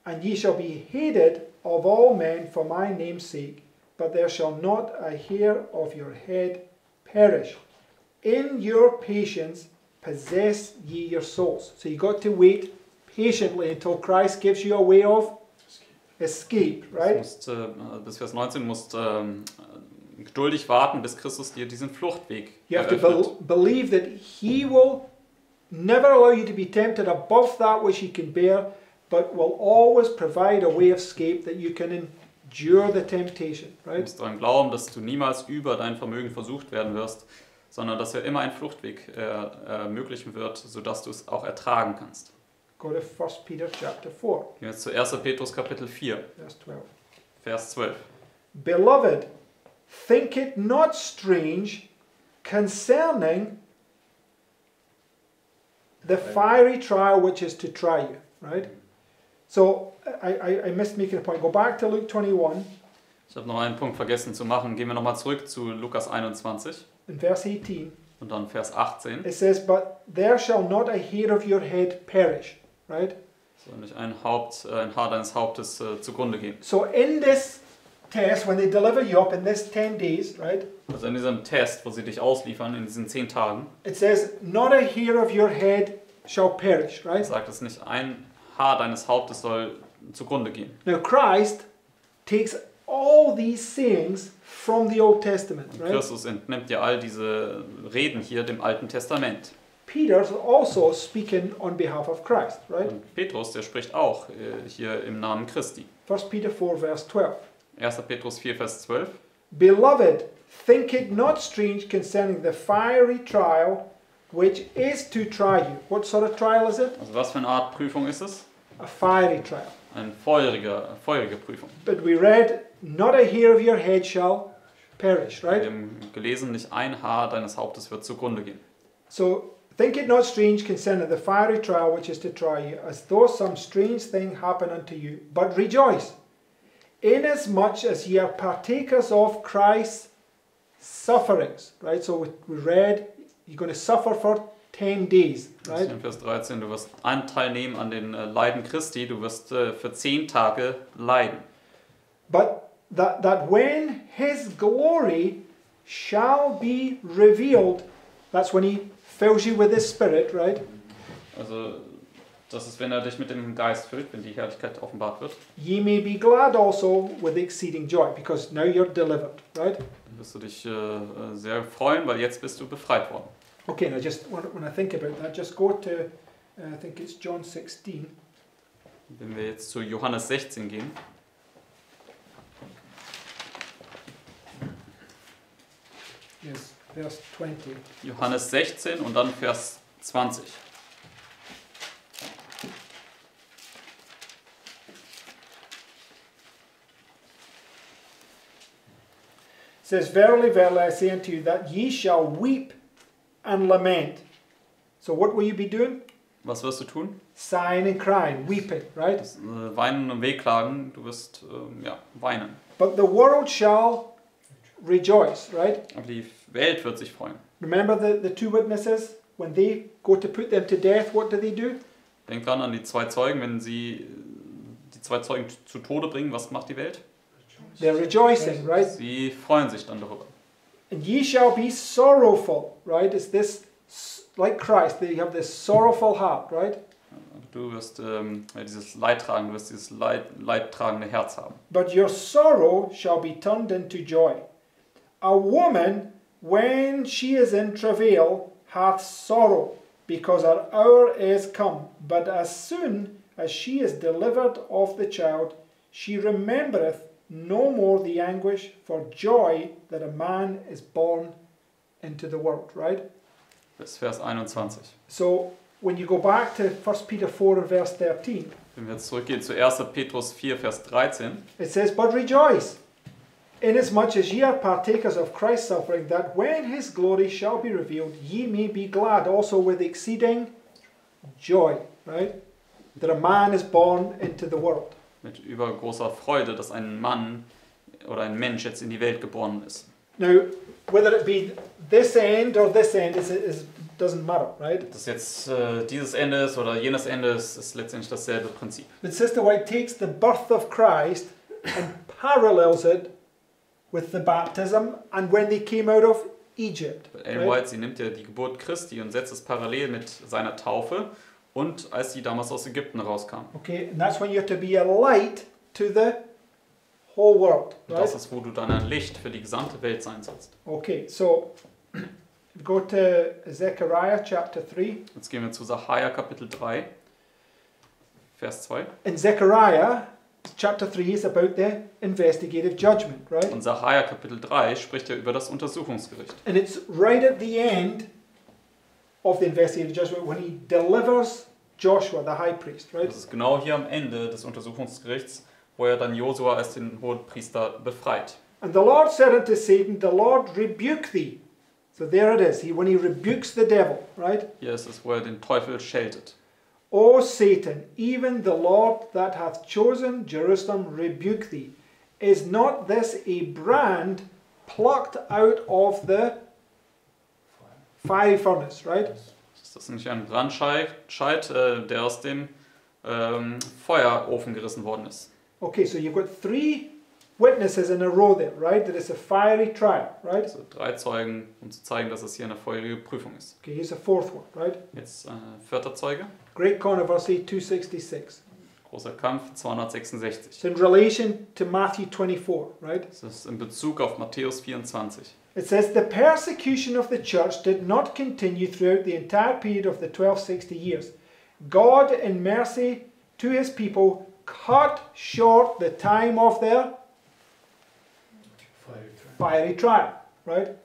And ye shall be hated of all men for my name's sake, but there shall not a hair of your head perish. In your patience possess ye your souls. So you've got to wait patiently until Christ gives you a way of escape, right? Bis Vers 19 musst geduldig warten, bis Christus dir diesen Fluchtweg You have to eröffnet. believe that he will never allow you to be tempted above that which you can bear, but will always provide a way of escape that you can endure the temptation, Du right? musst daran glauben, dass du niemals über dein Vermögen versucht werden wirst, sondern dass er immer einen Fluchtweg ermöglichen wird, sodass du es auch ertragen kannst. Go to 1 Peter chapter 4, Gehen wir jetzt zu 1. Petrus Kapitel 4, verse 12. Vers 12. Beloved, think it not strange concerning the fiery trial which is to try you, right? So I missed making a point. Go back to Luke 21 Ich habe noch einen Punkt vergessen zu machen. Gehen wir nochmal zurück zu Lukas 21 in verse 18. und dann Vers 18. It says, but there shall not a hair of your head perish, right? Soll nicht ein Haar deines Hauptes zugrunde gehen. So in this test, when they deliver you up in this 10 days, right? Also in diesem Test, wo sie dich ausliefern, in diesen 10 Tagen, It says, not a hair of your head shall perish, right? sagt es nicht, ein Haar deines Hauptes soll zugrunde gehen. Now Christ takes all these sayings from the Old Testament, Und right? Christus entnimmt ja all diese Reden hier dem Alten Testament. Peter's also speaking on behalf of Christ, right? Und Petrus, der spricht auch hier im Namen Christi. 1 Peter 4 verse 12. 1. Petrus 4, Vers 12. Beloved, think it not strange concerning the fiery trial which is to try you. What sort of trial is it? Also was für eine Art Prüfung ist es? A fiery trial. Eine feurige Prüfung. But we read, not a hair of your head shall perish, Wir right? haben gelesen, nicht ein Haar deines Hauptes wird zugrunde gehen. So, think it not strange concerning the fiery trial which is to try you, as though some strange thing happen unto you. But rejoice, inasmuch as ye are partakers of Christ's sufferings, right? So we read, you're going to suffer for 10 days, right? In Vers 13, du wirst Anteil nehmen an den Leiden Christi, du wirst für 10 Tage leiden. But that when his glory shall be revealed, that's when he fills you with his spirit, right? Also das ist, wenn er dich mit dem Geist füllt, wenn die Herrlichkeit offenbart wird. Ye may be glad also with exceeding joy, because now you're delivered, right? Dann wirst du dich sehr freuen, weil jetzt bist du befreit worden. Okay, now just when I think about that, just go to, I think it's John 16. Wenn wir jetzt zu Johannes 16 gehen. Yes, verse 20. Johannes 16 und dann Vers 20. It says, Verily, verily, I say unto you, that ye shall weep and lament. So what will you be doing? Was wirst du tun? Sighing and crying, weeping, right? Das, weinen und wehklagen, du wirst weinen. But the world shall rejoice, right? Aber die Welt wird sich freuen. Remember the two witnesses? When they go to put them to death, what do? Denk dran an die zwei Zeugen, wenn sie die zwei Zeugen zu Tode bringen, was macht die Welt? They're rejoicing, right? Sie freuen sich dann darüber. And ye shall be sorrowful, right? Is this like Christ, that you have this sorrowful heart, right? Du wirst dieses Leid tragen, du wirst dieses leidtragende Herz haben. But your sorrow shall be turned into joy. A woman, when she is in travail, hath sorrow, because her hour is come. But as soon as she is delivered of the child, she remembereth no more the anguish for joy that a man is born into the world, right? Bis Vers 21. So when you go back to 1 Peter 4 and verse 13, Wenn wir jetzt zurückgehen zu 1. Petrus 4, Vers 13, it says, But rejoice, inasmuch as ye are partakers of Christ's suffering, that when his glory shall be revealed, ye may be glad also with exceeding joy, right? That a man is born into the world. mit übergroßer Freude, dass ein Mann oder ein Mensch jetzt in die Welt geboren ist. Now, whether it be this end or this end doesn't matter, right? Dass jetzt dieses Ende ist oder jenes Ende ist letztendlich dasselbe Prinzip. But Sister White takes the birth of Christ and parallels it with the baptism and when they came out of Egypt. Ellen White, sie nimmt ja die Geburt Christi und setzt es parallel mit seiner Taufe und als sie damals aus Ägypten rauskam. Okay, and that's when you're to be a light to the whole world, Und right? das ist, wo du dann ein Licht für die gesamte Welt sein sollst. Okay, so go to Zechariah chapter 3. Jetzt gehen wir zu Sacharja Kapitel 3, Vers 2. In Zechariah chapter 3 is about the investigative judgment, right? Und Sacharja Kapitel 3 spricht ja über das Untersuchungsgericht. And it's right at the end of the investigative judgment when he delivers Joshua, the high priest, right? Das ist genau hier am Ende des Untersuchungsgerichts, wo er dann Josua als den Hohenpriester befreit. And the Lord said unto Satan, the Lord rebuke thee. So there it is, when he rebukes the devil, right? Hier ist es, wo er den Teufel scheltet. O Satan, even the Lord that hath chosen Jerusalem rebuke thee. Is not this a brand plucked out of the fiery furnace, right? Ist das nicht ein Brandscheit, der aus dem Feuerofen gerissen worden ist? Okay, so you've got three witnesses in a row there, right? That it's a fiery trial, right? Also 3 Zeugen, um zu zeigen, dass es hier eine feurige Prüfung ist. Okay, here's a fourth one, right? Jetzt 4. Zeuge, Great controversy, 266. großer Kampf, 266. It's in relation to Matthew 24, right? Das ist in Bezug auf Matthäus 24. It says, the persecution of the church did not continue throughout the entire period of the 1260 years. God, in mercy to his people, cut short the time of their fiery trial, right?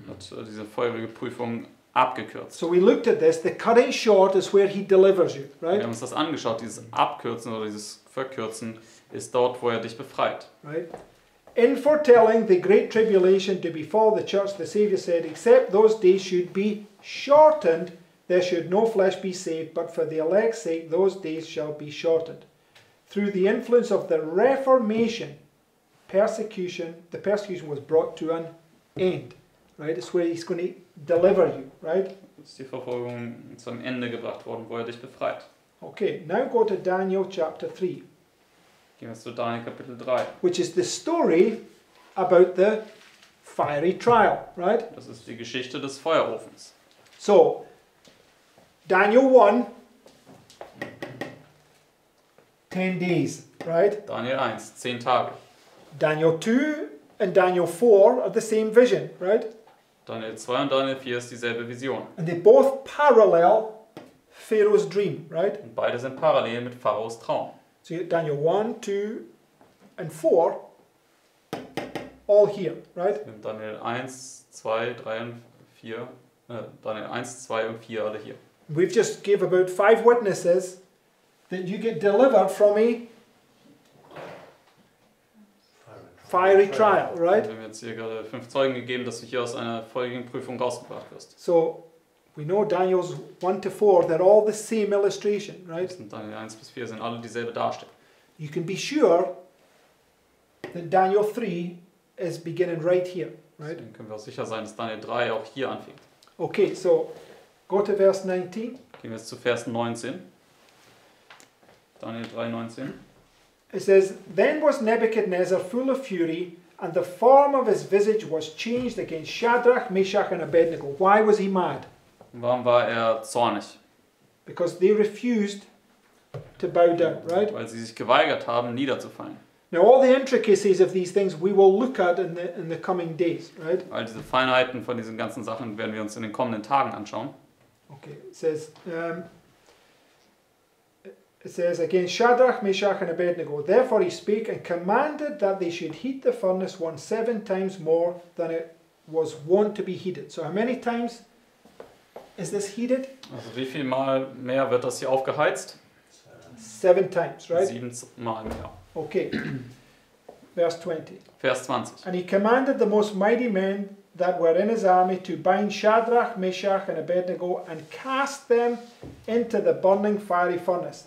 Hat diese feurige Prüfung abgekürzt. So we looked at this. The cutting short is where he delivers you, Wir right? haben uns das angeschaut, dieses Abkürzen oder dieses Verkürzen ist dort, wo er dich befreit. Right? In foretelling the great tribulation to befall the church, the Saviour said, except those days should be shortened, there should no flesh be saved, but for the elect's sake those days shall be shortened. Through the influence of the Reformation, the persecution was brought to an end. Right? It's where he's going to deliver you, right? Ist die Verfolgung zum Ende gebracht worden, wo er dich befreit. Okay, now go to Daniel chapter 3, Gehen wir zu Daniel Kapitel 3. which is the story about the fiery trial, right? Das ist die Geschichte des Feuerofens. So, Daniel 1, 10 days, right? Daniel 1, 10 Tage. Daniel 2 and Daniel 4 are the same vision, right? Daniel 2 und Daniel 4 ist dieselbe Vision. And they both parallel Pharaoh's dream, right? Und beide sind parallel mit Pharaos Traum. So you get Daniel 1, 2 and 4 all here, right? Daniel 1, 2, 3 und 4. Daniel 1, 2 und 4 alle hier. We've just gave about 5 witnesses that you get delivered from a fiery trial, right? Wir haben jetzt hier gerade 5 Zeugen gegeben, dass du hier aus einer feurigen Prüfung rausgebracht wirst. So we know Daniel's 1 to 4, they're all the same illustration, right? Das sind Daniel 1 bis 4 sind alle dieselbe Darstellung. You can be sure that Daniel 3 is beginning right here, right? Deswegen können wir auch sicher sein, dass Daniel 3 auch hier anfängt. Okay, so go to verse 19. Gehen wir jetzt zu Vers 19. Daniel 3, 19. It says, Then was Nebuchadnezzar full of fury, and the form of his visage was changed against Shadrach, Meshach, and Abednego. Why was he mad? Warum war er zornig? Because they refused to bow down, right? Weil sie sich geweigert haben, niederzufallen. Now, all the intricacies of these things we will look at in the coming days, right? All diese Feinheiten von diesen ganzen Sachen werden wir uns in den kommenden Tagen anschauen. Okay, it says against Shadrach, Meshach, and Abednego. Therefore he spake and commanded that they should heat the furnace 7 times more than it was wont to be heated. So how many times is this heated? Also wie viel Mal mehr wird das hier aufgeheizt? 7 times, right? 7 Mal mehr. Okay. Verse 20. Vers 20. And he commanded the most mighty men that were in his army to bind Shadrach, Meshach, and Abednego and cast them into the burning fiery furnace.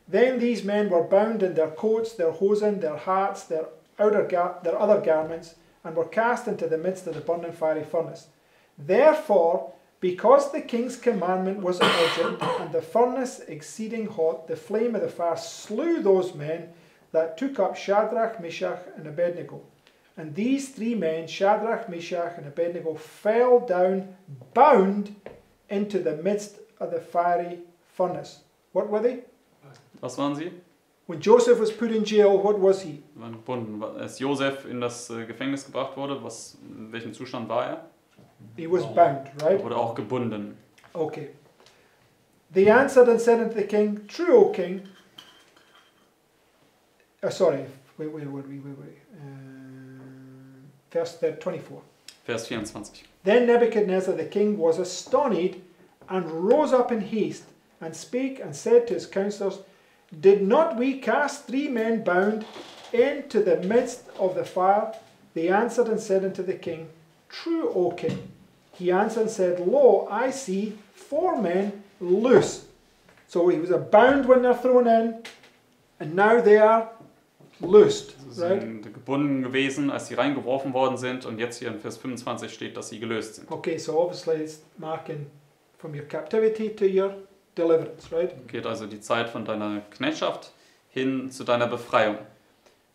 Then these men were bound in their coats, their hosen, their hats, their other garments, and were cast into the midst of the burning fiery furnace. Therefore, because the king's commandment was urgent, and the furnace exceeding hot, the flame of the fire slew those men that took up Shadrach, Meshach, and Abednego. And these 3 men, Shadrach, Meshach, and Abednego, fell down bound into the midst of the fiery furnace. What were they? Was waren sie? When Joseph was put in jail, what was he? Sie waren gebunden. Als Josef in das Gefängnis gebracht wurde, in welchem Zustand war er? He was bound, right? Er wurde auch gebunden. Okay. They answered and said unto the king, True, O king. Sorry, wait. Verse 24. Vers 24. Then Nebuchadnezzar the king was astonished and rose up in haste and spake and said to his counselors, Did not we cast 3 men bound into the midst of the fire? They answered and said unto the king, True, O king. He answered and said, Lo, I see 4 men loose. So he was bound when they're thrown in, and now they are loosed. Sie Right? sind gebunden gewesen, als sie reingeworfen worden sind, und jetzt hier in Vers 25 steht, dass sie gelöst sind. Okay, so obviously it's marking from your captivity to your deliverance, right? Geht also die Zeit von deiner Knechtschaft hin zu deiner Befreiung.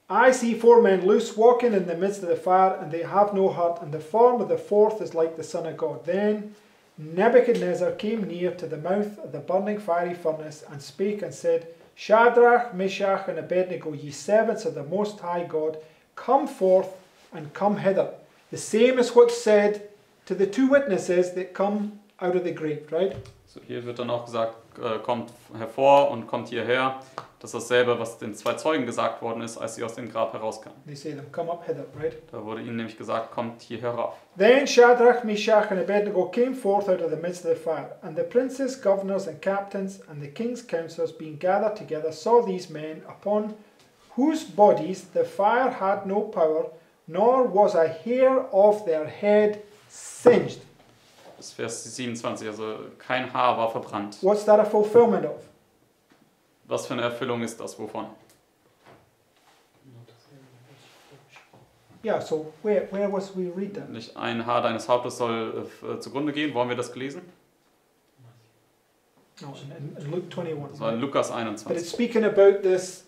I see 4 men loose walking in the midst of the fire, and they have no hurt, and the form of the 4th is like the Son of God. Then Nebuchadnezzar came near to the mouth of the burning fiery furnace, and spake and said, Shadrach, Meshach, and Abednego, ye servants of the Most High God, come forth and come hither. The same is what's said to the 2 witnesses that come out of the grave, right? So hier wird dann auch gesagt, kommt hervor und kommt hierher. Das ist dasselbe, was den 2 Zeugen gesagt worden ist, als sie aus dem Grab herauskamen. They say them, come up hither, right? Da wurde ihnen nämlich gesagt, kommt hier herauf. Then Shadrach, Meshach, and Abednego came forth out of the midst of the fire. And the princes, governors, and captains, and the king's counselors, being gathered together, saw these men, upon whose bodies the fire had no power, nor was a hair of their head singed. Das ist Vers 27, also kein Haar war verbrannt. What's that a fulfillment of? Was für eine Erfüllung ist das, wovon? Yeah, so where was we read that? Nicht ein Haar deines Hauptes soll zugrunde gehen. Wollen wir das gelesen? No, in Luke 21. Das war in Lukas But 21. it's speaking about this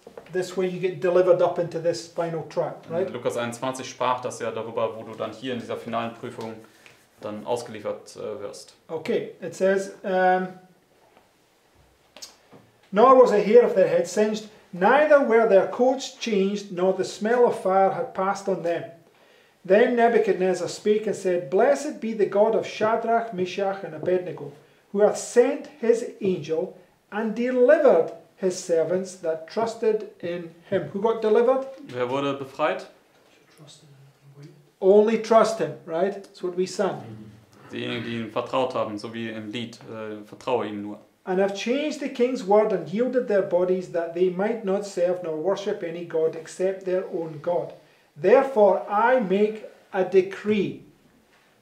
way you get delivered up into this final trial, right? Lukas 21 sprach das ja darüber, wo du dann hier in dieser finalen Prüfung dann ausgeliefert wirst. Okay, it says, Nor was a hair of their head singed, neither were their coats changed, nor the smell of fire had passed on them. Then Nebuchadnezzar spake and said, Blessed be the God of Shadrach, Meshach, and Abednego, who hath sent his angel and delivered his servants that trusted in him. Who got delivered? Wer wurde befreit? Only trust him, right? That's what we sang. Diejenigen, die ihm vertraut haben, so wie im Lied, vertraue ihm nur. And have changed the king's word and yielded their bodies that they might not serve nor worship any god except their own God. Therefore I make a decree.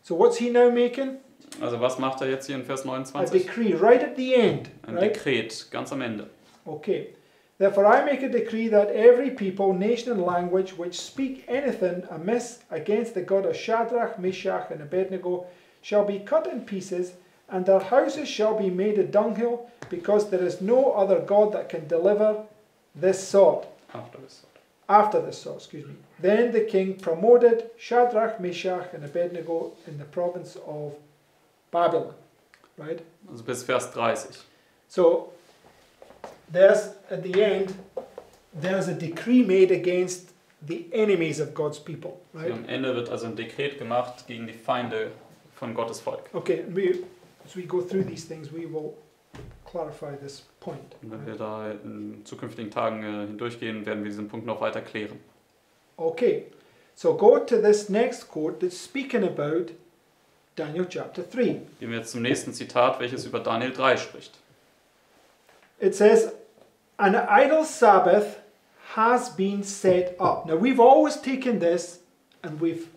So what's he now making? Also was macht er jetzt hier in Vers A 29? decree right at the end. Ein Right? Dekret, ganz am Ende. Okay. Therefore I make a decree that every people, nation and language which speak anything amiss against the God of Shadrach, Meshach and Abednego shall be cut in pieces, and their houses shall be made a dunghill, because there is no other God that can deliver this sword. After this sword, excuse me. Then the king promoted Shadrach, Meshach and Abednego in the province of Babylon. Right? Also bis Vers 30. So there's at the end there's a decree made against the enemies of God's people, right? Am Ende wird also ein Dekret gemacht gegen die Feinde von Gottes Volk. Okay, as we go through these things, we will clarify this point. Und wenn wir da in zukünftigen Tagen hindurchgehen, werden wir diesen Punkt noch weiter klären. Okay, so go to this next quote that's speaking about Daniel chapter 3. Gehen wir jetzt zum nächsten Zitat, welches über Daniel 3 spricht. It says, an idle Sabbath has been set up. Now we've always taken this and we've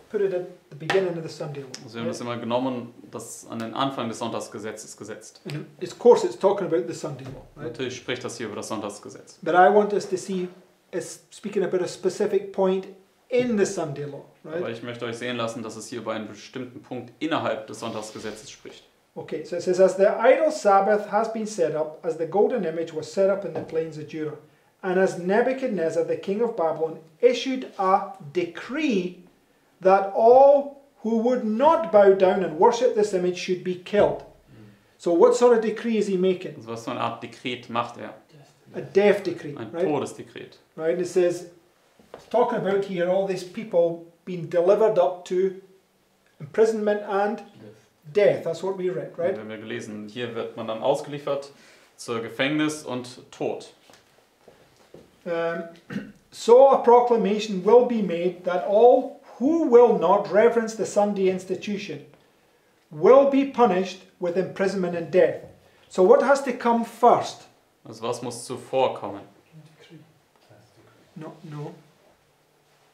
put it at the beginning of the Sunday law. Also wir haben das immer genommen, das an den Anfang des Sonntagsgesetzes gesetzt. And of course it's talking about the Sunday law, right? Natürlich spricht das hier über das Sonntagsgesetz. But I want us to see it's speaking about a specific point in the Sunday law, Aber right? ich möchte euch sehen lassen, dass es hier über einen bestimmten Punkt innerhalb des Sonntagsgesetzes spricht. Okay, so it says, as the idol Sabbath has been set up, as the golden image was set up in the plains of Judah, and as Nebuchadnezzar, the king of Babylon, issued a decree that all who would not bow down and worship this image should be killed. So what sort of decree is he making? Also was für eine Art Dekret macht er? A death decree, Ein right? Todesdekret. Right, and it says, it's talking about here all these people being delivered up to imprisonment and death. That's what we read, right? Wir haben ja gelesen, hier wird man dann ausgeliefert zur Gefängnis und Tod. So a proclamation will be made that all who will not reverence the Sunday institution will be punished with imprisonment and death. So what has to come first? Also was muss zuvor kommen? No.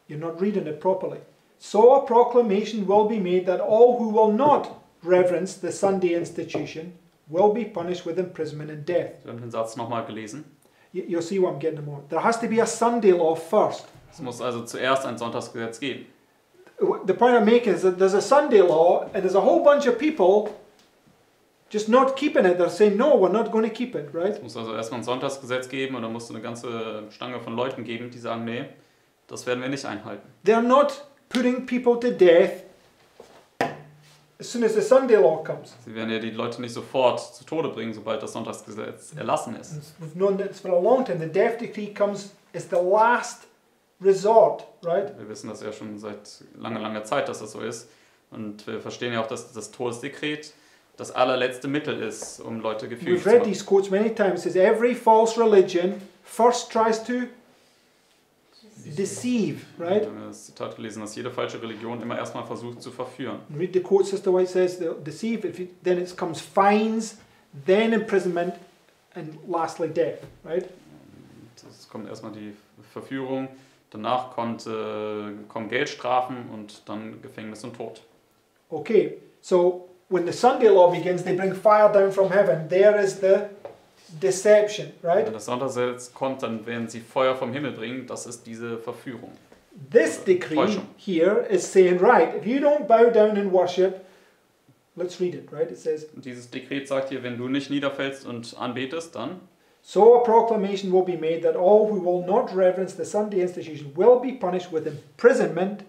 You're not reading it properly. So a proclamation will be made that all who will not reverence the Sunday institution will be punished with imprisonment and death. Wir haben den Satz nochmal gelesen. You'll see what I'm getting at more. There has to be a Sunday law first. Es muss also zuerst ein Sonntagsgesetz geben. The point I'm making is that there's a Sunday law and there's a whole bunch of people just not keeping it. They're saying, no, we're not going to keep it, right? Es muss also erstmal ein Sonntagsgesetz geben und dann muss es eine ganze Stange von Leuten geben, die sagen, nee, das werden wir nicht einhalten. They're not putting people to death as soon as the Sunday law comes. Sie werden ja die Leute nicht sofort zu Tode bringen, sobald das Sonntagsgesetz erlassen ist. We've known this for a long time. The death decree comes as the last resort, right? Wir wissen das ja schon seit langer Zeit, dass das so ist. Und wir verstehen ja auch, dass das Todesdekret das allerletzte Mittel ist, um Leute gefügig We've zu read machen. these quotes many times. It says every false religion first tries to deceive, Wir right? haben das Zitat gelesen, dass jede falsche Religion immer erstmal versucht zu verführen. Read the quote, Sister White says they'll deceive. Then it comes fines, then imprisonment, and lastly death, right? Es kommt erstmal die Verführung, danach kommen Geldstrafen und dann Gefängnis und Tod. Okay, so when the Sunday law begins, they bring fire down from heaven. There is the deception, right? Wenn das Sonntagsgesetz kommt, dann werden sie Feuer vom Himmel bringen. Das ist diese Verführung. This decree here is saying, right, if you don't bow down and worship, let's read it, right? It says, Und dieses Dekret sagt hier, wenn du nicht niederfällst und anbetest, dann so a proclamation will be made that all who will not reverence the Sunday institution will be punished with imprisonment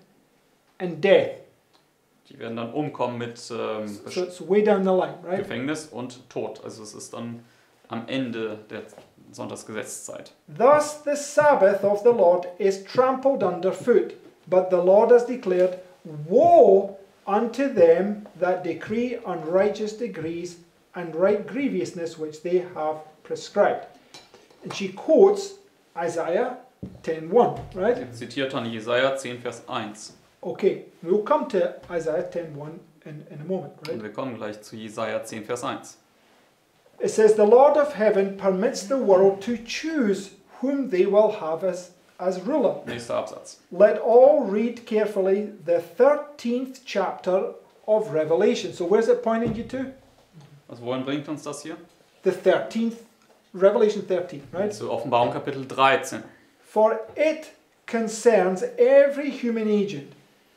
and death. die werden dann umkommen mit So it's way down the line, right? Gefängnis und Tod. Also es ist dann am Ende Sonntagsgesetzzeit. Thus the Sabbath of the Lord is trampled underfoot, but the Lord has declared, woe unto them that decree unrighteous degrees and right grievousness which they have prescribed. And she quotes Isaiah 10:1, right? Sie zitiert dann Jesaja 10, Vers 1. Okay, we'll come to Isaiah 10:1 in a moment, right? Und wir kommen gleich zu Jesaja 10, Vers 1. It says, the Lord of heaven permits the world to choose whom they will have as ruler. Nächster Absatz. Let all read carefully the 13th chapter of Revelation. So where's it pointing you to? Also wohin bringt uns das hier? The 13th, Revelation 13, right? Zu Offenbarung Kapitel 13. For it concerns every human agent,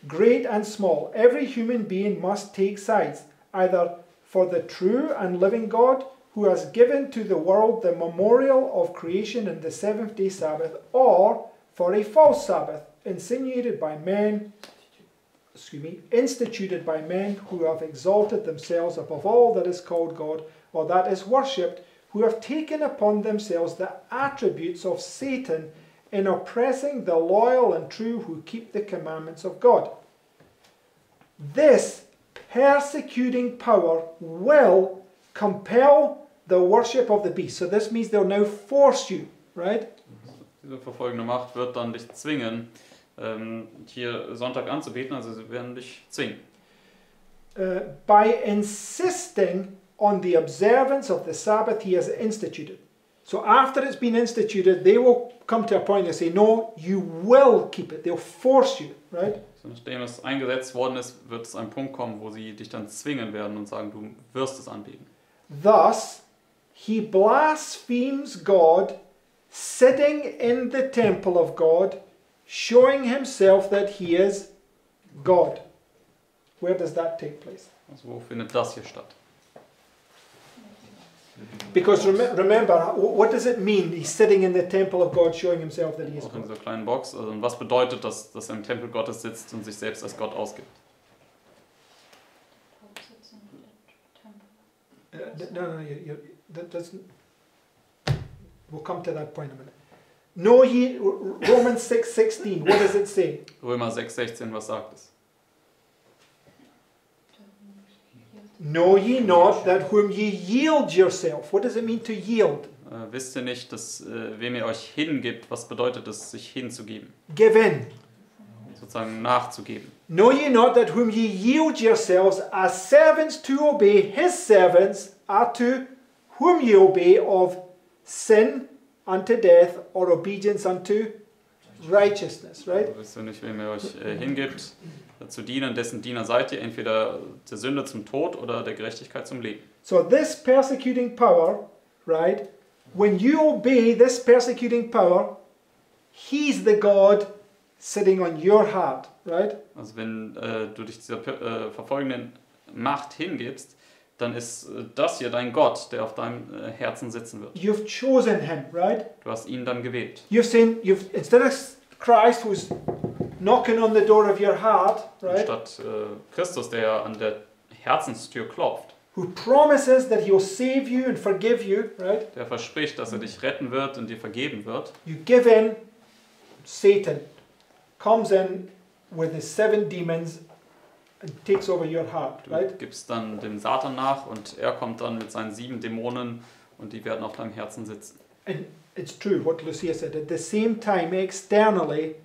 great and small. Every human being must take sides, either for the true and living God, who has given to the world the memorial of creation and the seventh-day Sabbath, or for a false Sabbath, instituted by men who have exalted themselves above all that is called God, or that is worshipped, who have taken upon themselves the attributes of Satan in oppressing the loyal and true who keep the commandments of God. This persecuting power will compel the worship of the beast. So this means they'll now force you, right? Diese verfolgende Macht wird dann dich zwingen, hier Sonntag anzubeten, also sie werden dich zwingen. By insisting on the observance of the Sabbath he has instituted. So after it's been instituted, they will come to a point and say, no, you will keep it. They'll force you, right? So, nachdem es eingesetzt worden ist, wird es ein Punkt kommen, wo sie dich dann zwingen werden und sagen, du wirst es anbeten. Thus, he blasphemes God, sitting in the temple of God, showing himself that he is God. Where does that take place? Also wo findet das hier statt? Because remember, what does it mean? He's sitting in the temple of God, showing himself that he is Auch in God. dieser kleinen Box. Also, und was bedeutet das, dass er im Tempel Gottes sitzt und sich selbst als Gott ausgibt? We'll come to that point in a minute. Know ye, Romans 6:16, what does it say? Römer 6,16, was sagt es? Know ye not that whom ye yield yourself? What does it mean to yield? Wisst ihr nicht, dass wem ihr euch hingibt, was bedeutet es, sich hinzugeben? Give in. Sozusagen nachzugeben. Know ye not that whom ye yield yourselves as servants to obey his servants are to whom ye obey of sin unto death or obedience unto righteousness, right? Wisst ihr nicht, wem ihr euch hingibt, zu dienen, dessen Diener seid ihr, entweder der Sünde zum Tod oder der Gerechtigkeit zum Leben. So this persecuting power, right? When you obey this persecuting power, he's the God sitting on your heart, right? Also wenn du dich dieser verfolgenden Macht hingibst, dann ist das hier dein Gott, der auf deinem Herzen sitzen wird. You've chosen him, right? Du hast ihn dann gewählt. Instead of Christ who's knocking on the door of your heart, right? Statt Christus, der an der Herzenstür klopft, Who promises that he'll save you and forgive you, right? der verspricht, dass er dich retten wird und dir vergeben wird. You give in, Satan comes in with his 7 demons and takes over your heart, Du right? gibst dann dem Satan nach und er kommt dann mit seinen 7 Dämonen und die werden auf deinem Herzen sitzen. And it's true what Lucia said. At the same time, externally,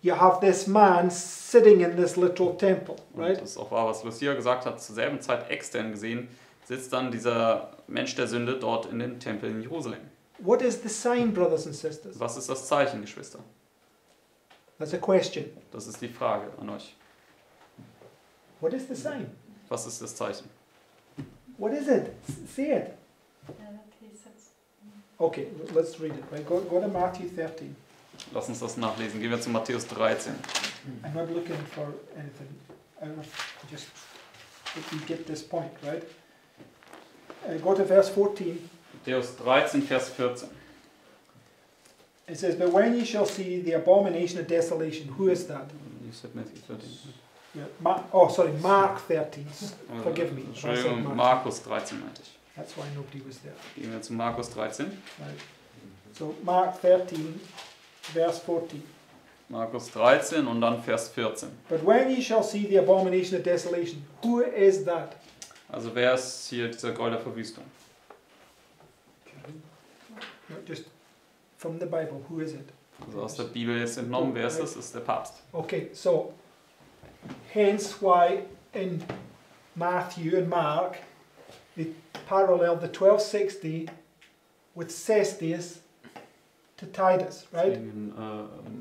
you have this man sitting in this little temple, right? Und das ist auch wahr, was Lucia gesagt hat. Zur selben Zeit extern gesehen sitzt dann dieser Mensch der Sünde dort in dem Tempel in Jerusalem. What is the sign, brothers and sisters? Was ist das Zeichen, Geschwister? That's a question. Das ist die Frage an euch. What is the sign? Was ist das Zeichen? What is it? Say it. Okay, let's read it. Right? Go to Matthew 13. Lass uns das nachlesen. Gehen wir zu Matthäus 13. I'm not looking for anything. Just if you get this point, right? Go to verse 14. Matthäus 13, Vers 14. It says, but when ye shall see the abomination of desolation, who is that? You said Matthew 13. Yeah, Mark 13. Forgive me. if I said Entschuldigung, Markus 13 meinte ich. That's why nobody was there. Gehen wir zu Markus 13. Right. So Mark 13, verse 14. Markus 13 und dann Vers 14. But when ye shall see the abomination of desolation, who is that? Also wer ist hier dieser Gräuel der Verwüstung? Not just from the Bible, who is it? Also aus der Bibel jetzt entnommen, wer ist das? Ist der Papst. Okay, so hence why in Matthew and Mark they parallel the 1260 with Cestius to Titus, right? In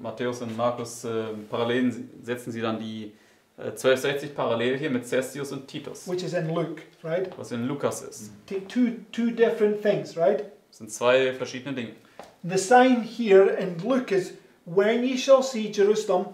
Matthäus und Markus Parallelen setzen sie dann die 1260 parallel hier mit Cestius und Titus, Which is in Luke, right? was in Lukas ist. Two different things, right? Das sind zwei verschiedene Dinge. The sign here in Luke is when ye shall see Jerusalem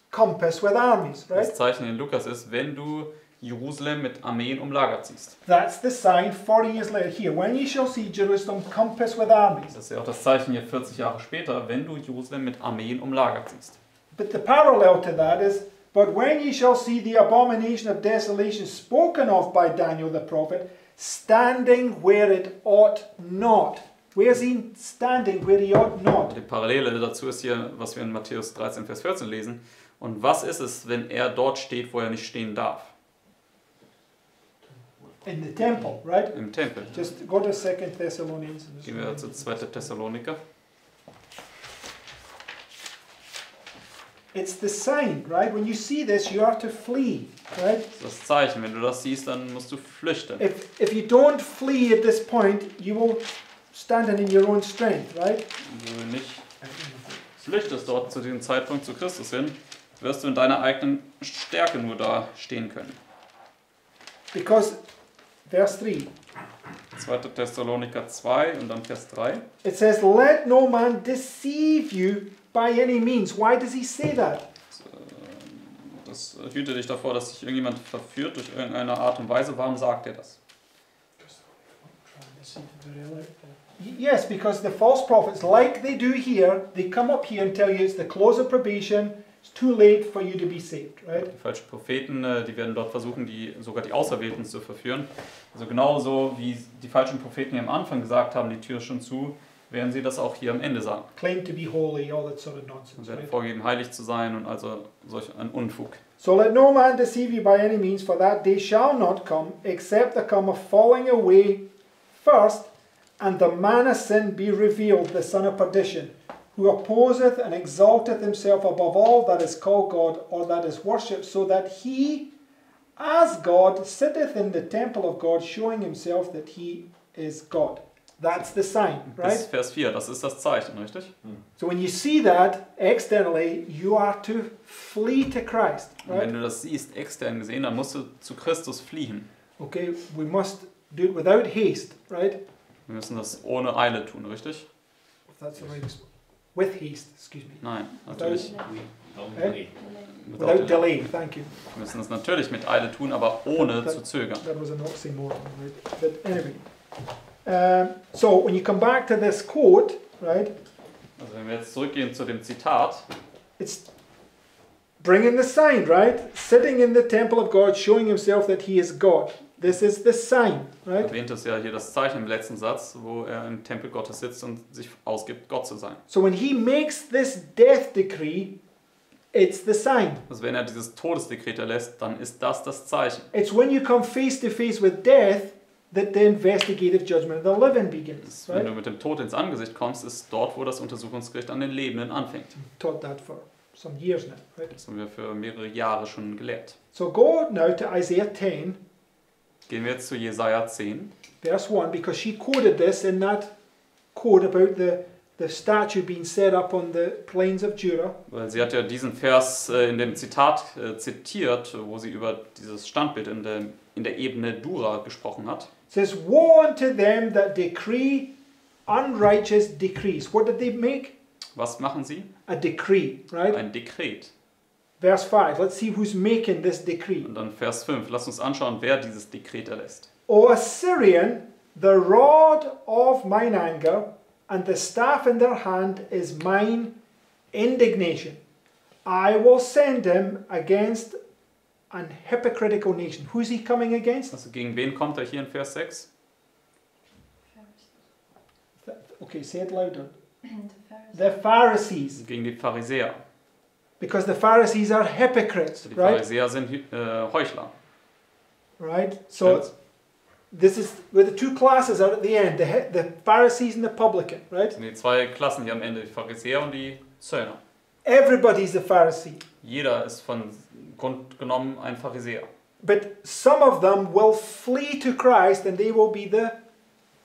compassed with armies, right? Das Zeichen in Lukas ist, wenn du Jerusalem mit Armeen umlagert siehst. That's the sign 40 years later here. When ye shall see Jerusalem compassed with armies. Das ist ja auch das Zeichen hier 40 Jahre später, wenn du Jerusalem mit Armeen umlagert siehst. But the parallel to that is, but when ye shall see the abomination of desolation spoken of by Daniel the prophet, standing where it ought not. Where's he standing where he ought not? Die Parallele dazu ist hier, was wir in Matthäus 13, Vers 14 lesen. Und was ist es, wenn er dort steht, wo er nicht stehen darf? In the temple, right? Im Tempel. Just go to 2 Thessalonians. Gehen wir zu 2. Thessaloniker. It's the sign, right? When you see this, you are to flee, right? Das ist das Zeichen. Wenn du das siehst, dann musst du flüchten. If you don't flee at this point, you will stand in your own strength, right? Wenn du nicht flüchtest dort zu diesem Zeitpunkt zu Christus hin, wirst du in deiner eigenen Stärke nur da stehen können. Because, verse 3, 2. Thessaloniker 2 und dann Vers 3. it says, let no man deceive you by any means. Why does he say that? Das hüte dich davor, dass sich irgendjemand verführt durch irgendeine Art und Weise. Warum sagt er das? Yes, because the false prophets, like they do here, they come up here and tell you it's the close of probation, it's too late for you to be saved, right? Die falschen Propheten, die werden dort versuchen, sogar die Auserwählten zu verführen. Also genauso wie die falschen Propheten hier am Anfang gesagt haben, die Tür ist schon zu, werden sie das auch hier am Ende sagen. Claim to be holy, all that sort of Sie nonsense, werden right? vorgeben, heilig zu sein und also solch ein Unfug. So let no man deceive you by any means, for that day shall not come, except there come a falling away first, and the man of sin be revealed, the son of perdition, who opposeth and exalteth himself above all that is called God, or that is worshipped, so that he, as God, sitteth in the temple of God, showing himself that he is God. That's the sign, right? Bis Vers 4, das ist das Zeichen, richtig? So when you see that externally, you are to flee to Christ, Und wenn right? du das siehst, extern gesehen, dann musst du zu Christus fliehen. Okay, we must do it without haste, right? Wir müssen das ohne Eile tun, richtig? If that's the right with haste, excuse me. Nein, natürlich. Without delay, thank you. Wir müssen es natürlich mit Eile tun, aber ohne zu zögern. That was an oxymoron, right? But anyway. So when you come back to this quote, right? Also wenn wir jetzt zurückgehen zu dem Zitat, It's bringing the sign, right? Sitting in the temple of God, showing himself that he is God. This is the sign, right? erwähnt es ja hier das Zeichen im letzten Satz, wo er im Tempel Gottes sitzt und sich ausgibt, Gott zu sein. So when he makes this death decree, it's the sign. Also wenn er dieses Todesdekret erlässt, dann ist das das Zeichen. It's when you come face to face with death that the investigative judgment of the living begins, Wenn right? du mit dem Tod ins Angesicht kommst, ist dort, wo das Untersuchungsgericht an den Lebenden anfängt. Taught that for some years now, right? Das haben wir für mehrere Jahre schon gelehrt. So go now to Isaiah 10, Gehen wir jetzt zu Jesaja 10. verse 1, because she quoted this in that quote about the statue being set up on the plains of Judah. Weil sie hat ja diesen Vers in dem Zitat zitiert, wo sie über dieses Standbild in der Ebene Dura gesprochen hat. It says, woe unto them that decree unrighteous decrees. What did they make? Was machen sie? A decree, right? Ein Dekret. Verse 5, let's see who's making this decree. Und dann Vers 5. Lass uns anschauen, wer dieses Dekret erlässt. O Assyrian, the rod of mine anger, and the staff in their hand is mine indignation. I will send him against an hypocritical nation. Who's he coming against? Also gegen wen kommt er hier in Vers 6? okay, say it louder. The The Pharisees. Gegen die Pharisäer. Because the Pharisees are hypocrites, Die right? Pharisäer sind Heuchler. Right? So Stimmt's? this is where the two classes are at the end, the Pharisees and the publican, right? Das sind die zwei Klassen hier am Ende, die Pharisäer und die Zöllner. Everybody's a Pharisee. Jeder ist von Grund genommen ein Pharisäer. But some of them will flee to Christ and they will be the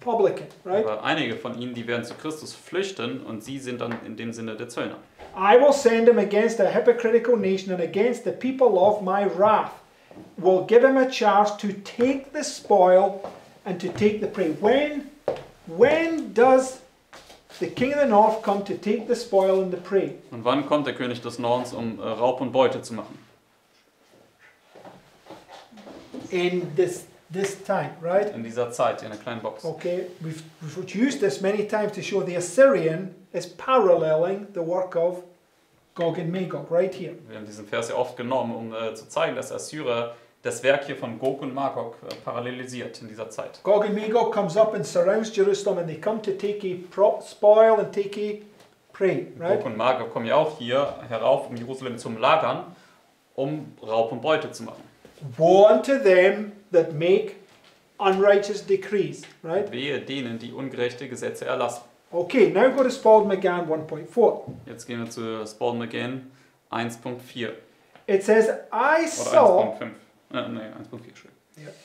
publican, right? Aber einige von ihnen, die werden zu Christus flüchten und sie sind dann in dem Sinne der Zöllner. I will send him against a hypocritical nation and against the people of my wrath. Will give him a charge to take the spoil and to take the prey. When does the king of the north come to take the spoil and the prey? Und wann kommt der König des Nordens, um Raub und Beute zu machen? In this time, right? In dieser Zeit, in einer kleinen Box. Okay, we've used this many times to show the Assyrian is paralleling the work of Gog and Magog, right here. Wir haben diesen Vers ja oft genommen, um zu zeigen, dass Assyrer das Werk hier von Gog und Magog parallelisiert in dieser Zeit. Gog and Magog comes up and surrounds Jerusalem and they come to take a spoil and take a prey, right? Gog und Magog kommen ja auch hier herauf, um Jerusalem zu lagern, um Raub und Beute zu machen. Woe unto them that make unrighteous decrees, right? Wehe denen, die ungerechte Gesetze erlassen. Okay, now go to Spalding McGann 1.4. Jetzt gehen wir zu Spalding McGann 1.4 It says, I oder saw 1.5. Nee, 1.4 schon.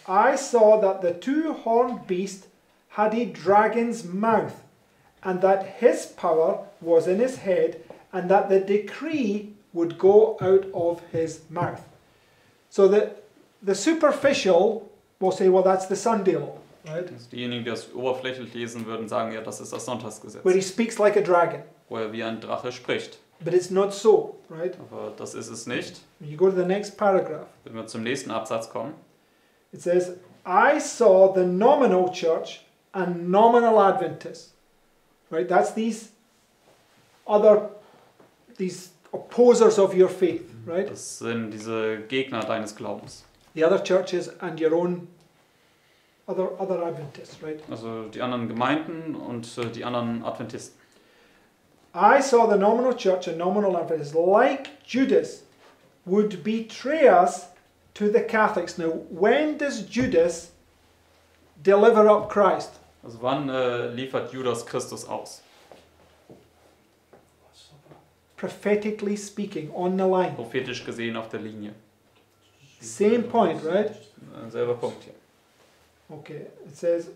I saw that the two-horned beast had a dragon's mouth, and that his power was in his head, and that the decree would go out of his mouth. So the superficial will say, well, that's the Sunday law, right? Also diejenigen, die das oberflächlich lesen würden, sagen ja, das ist das Sonntagsgesetz, Where he speaks like a dragon. wo er wie ein Drache spricht. But it's not so, right? Aber das ist es nicht. When you go to the next paragraph, Wenn wir zum nächsten Absatz kommen, it says, I saw the nominal church and nominal Adventists. Right? That's these opposers of your faith, right? das sind diese Gegner deines Glaubens. The other churches and your own other Adventists, right? Also die anderen Gemeinden und die anderen Adventisten. I saw the nominal church and nominal Adventists, like Judas, would betray us to the Catholics. Now, when does Judas deliver up Christ? Also wann liefert Judas Christus aus? Prophetically speaking, on the line. Prophetisch gesehen auf der Linie. Same point, right? Selber Punkt hier. Okay, it says,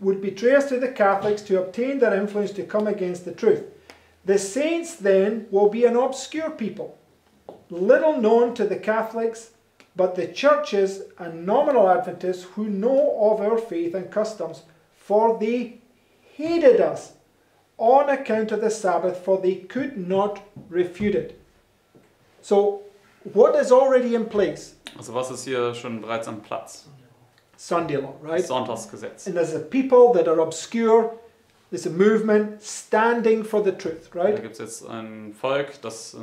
would betray us to the Catholics to obtain their influence to come against the truth. The saints then will be an obscure people, little known to the Catholics, but the churches and nominal Adventists who know of our faith and customs, for they hated us on account of the Sabbath, for they could not refute it. So, what is already in place? Also was ist hier schon bereits am Platz? Sunday law, right? Sonntagsgesetz. And there's a people that are obscure, there's a movement standing for the truth, Da right? gibt es jetzt ein Volk, das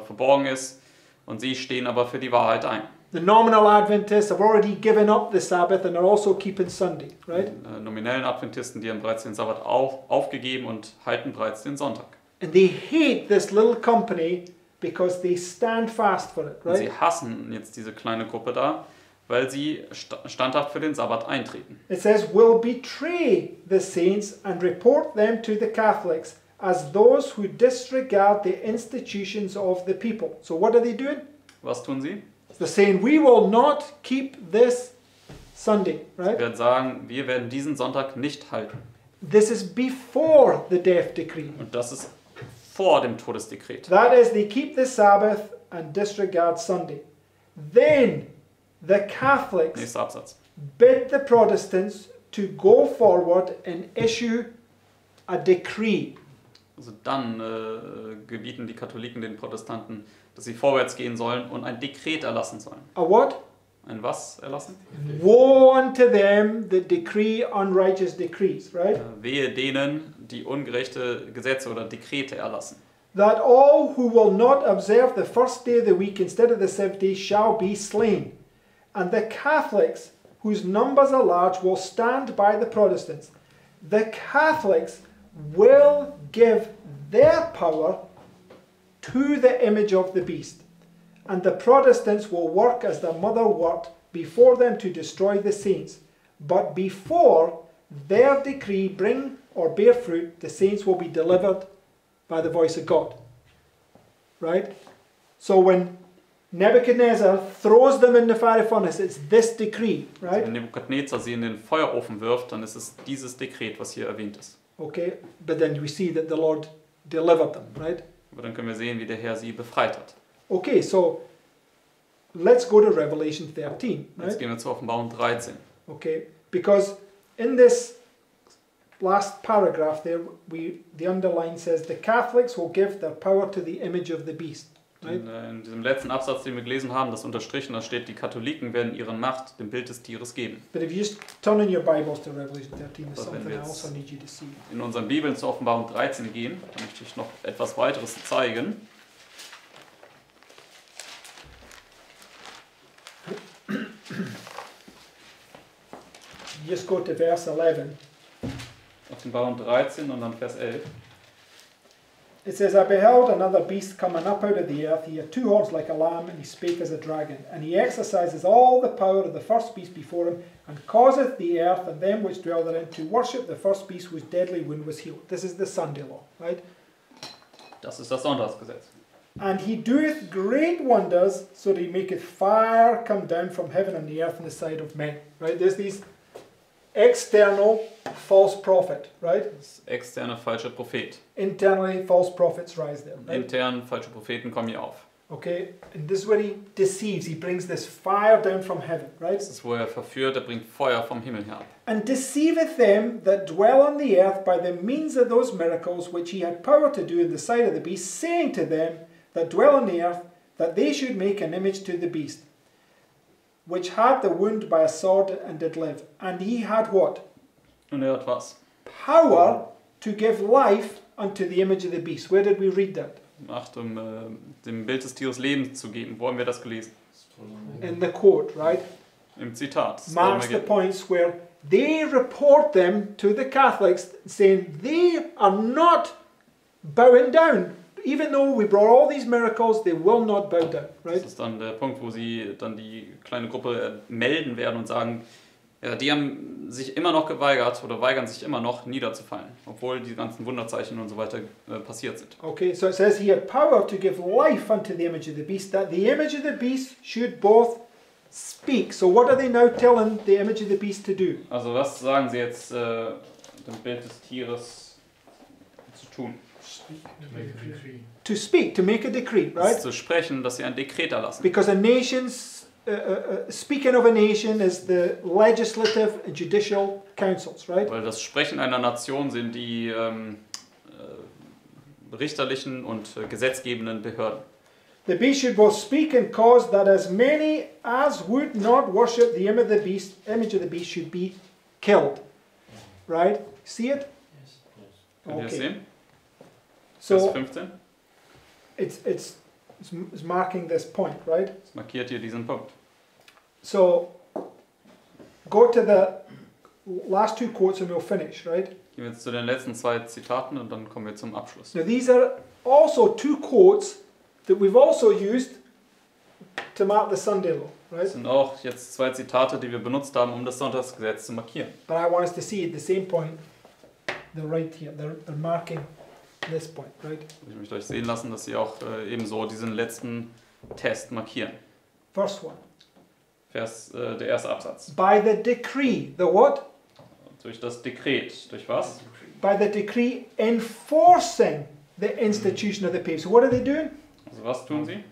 verborgen ist und sie stehen aber für die Wahrheit ein. The nominal Adventists have already given up the Sabbath and are also keeping Sunday, right? Die nominellen Adventisten, die haben bereits den Sabbat aufgegeben und halten bereits den Sonntag. And they hate this little company because they stand fast for it, Und sie right? hassen jetzt diese kleine Gruppe da, weil sie standhaft für den Sabbat eintreten. It says, will betray the saints and report them to the Catholics as those who disregard the institutions of the people. So what are they doing? Was tun sie? They're saying, we will not keep this Sunday, Sie right? werden sagen, wir werden diesen Sonntag nicht halten. This is before the death decree. Und das ist vor dem Todesdekret. That is, they keep the Sabbath and disregard Sunday. Then the Catholics Nächster Absatz. bid the Protestants to go forward and issue a decree. Also dann gebieten die Katholiken den Protestanten, dass sie vorwärts gehen sollen und ein Dekret erlassen sollen. A what? Ein was erlassen? Woe unto them that decree unrighteous decrees, right? Wehe denen, die ungerechte Gesetze oder Dekrete erlassen. That all who will not observe the first day of the week instead of the seventh day shall be slain. And the Catholics, whose numbers are large, will stand by the Protestants. The Catholics will give their power to the image of the beast. And the Protestants will work as their mother worked before them to destroy the saints. But before their decree bring or bear fruit, the saints will be delivered by the voice of God. Right? So when Nebuchadnezzar throws them in the fiery furnace, it's this decree, right? Wenn Nebukadnezar sie in den Feuerofen wirft, dann ist es dieses Dekret, was hier erwähnt ist. Okay, but then we see that the Lord delivered them, right? Aber dann können wir sehen, wie der Herr sie befreit hat. Okay, so let's go to Revelation 13, right? Jetzt gehen wir zur Offenbarung 13. Okay, because in this last paragraph there, the underline says the Catholics will give their power to the image of the beast. Right? In diesem letzten Absatz, den wir gelesen haben, das unterstrichen, da steht, die Katholiken werden ihre Macht dem Bild des Tieres geben. But if you just turn in your Bibles to Revelation 13, there's something else I need you to see. In unseren Bibeln zur Offenbarung 13 gehen, dann möchte ich noch etwas weiteres zeigen. Just go to verse 11. Offenbarung 13 und dann Vers 11. It says, I beheld another beast coming up out of the earth. He had 2 horns like a lamb, and he spake as a dragon. And he exercises all the power of the first beast before him, and causeth the earth and them which dwell therein to worship the first beast whose deadly wound was healed. This is the Sunday law, right? Das ist das Sonntagsgesetz. And he doeth great wonders, so that he maketh fire come down from heaven on the earth on the side of men. Right? There's these external false prophet, right? Das externe falsche Prophet. Internally false prophets rise there. Right? Intern falsche Propheten kommen hier auf. Okay, and this is where he deceives. He brings this fire down from heaven, right? Das ist, wo er verführt, er bringt Feuer vom Himmel herab. And deceiveth them that dwell on the earth by the means of those miracles which he had power to do in the sight of the beast, saying to them that dwell on the earth, that they should make an image to the beast, which had the wound by a sword and did live. And he had what? Und er hat was? Power to give life unto the image of the beast. Where did we read that? Macht, dem Bild des Tieres Leben zu geben. Wo haben wir das gelesen? In the quote, right? Im Zitat. Das Marks the points where they report them to the Catholics, saying they are not bowing down. Even though we brought all these miracles, they will not bow down, right? Das ist dann der Punkt, wo sie dann die kleine Gruppe melden werden und sagen, ja, die haben sich immer noch geweigert oder weigern sich immer noch niederzufallen, obwohl die ganzen Wunderzeichen und so weiter passiert sind. Okay, so it says he had power to give life unto the image of the beast, that the image of the beast should both speak. So what are they now telling the image of the beast to do? Also was sagen sie jetzt dem Bild des Tieres zu tun? To speak, to make a decree, Das right? ist zu sprechen, dass sie ein Dekret erlassen. Because a nation's, speaking of a nation is the legislative and judicial councils, right? Weil das Sprechen einer Nation sind die richterlichen und gesetzgebenden Behörden. The beast should both speak and cause that as many as would not worship the image of the beast should be killed. Right? See it? Könnt ihr das sehen? So Vers 15. it's marking this point, right? Das markiert hier diesen Punkt. So go to the last 2 quotes and we'll finish, right? Gehen wir jetzt zu den letzten 2 Zitaten und dann kommen wir zum Abschluss. Now these are also 2 quotes that we've also used to mark the Sunday law, right? Das sind auch jetzt 2 Zitate, die wir benutzt haben, um das Sonntagsgesetz zu markieren. But I want us to see at the same point, they're right here, they're marking this point, right? Ich möchte euch sehen lassen, dass sie auch ebenso diesen letzten Test markieren. Verse 1. Der erste Absatz. By the decree, the what? Durch das Dekret. Durch was? By the decree enforcing the institution of the papacy. So what are they doing? Also was tun sie?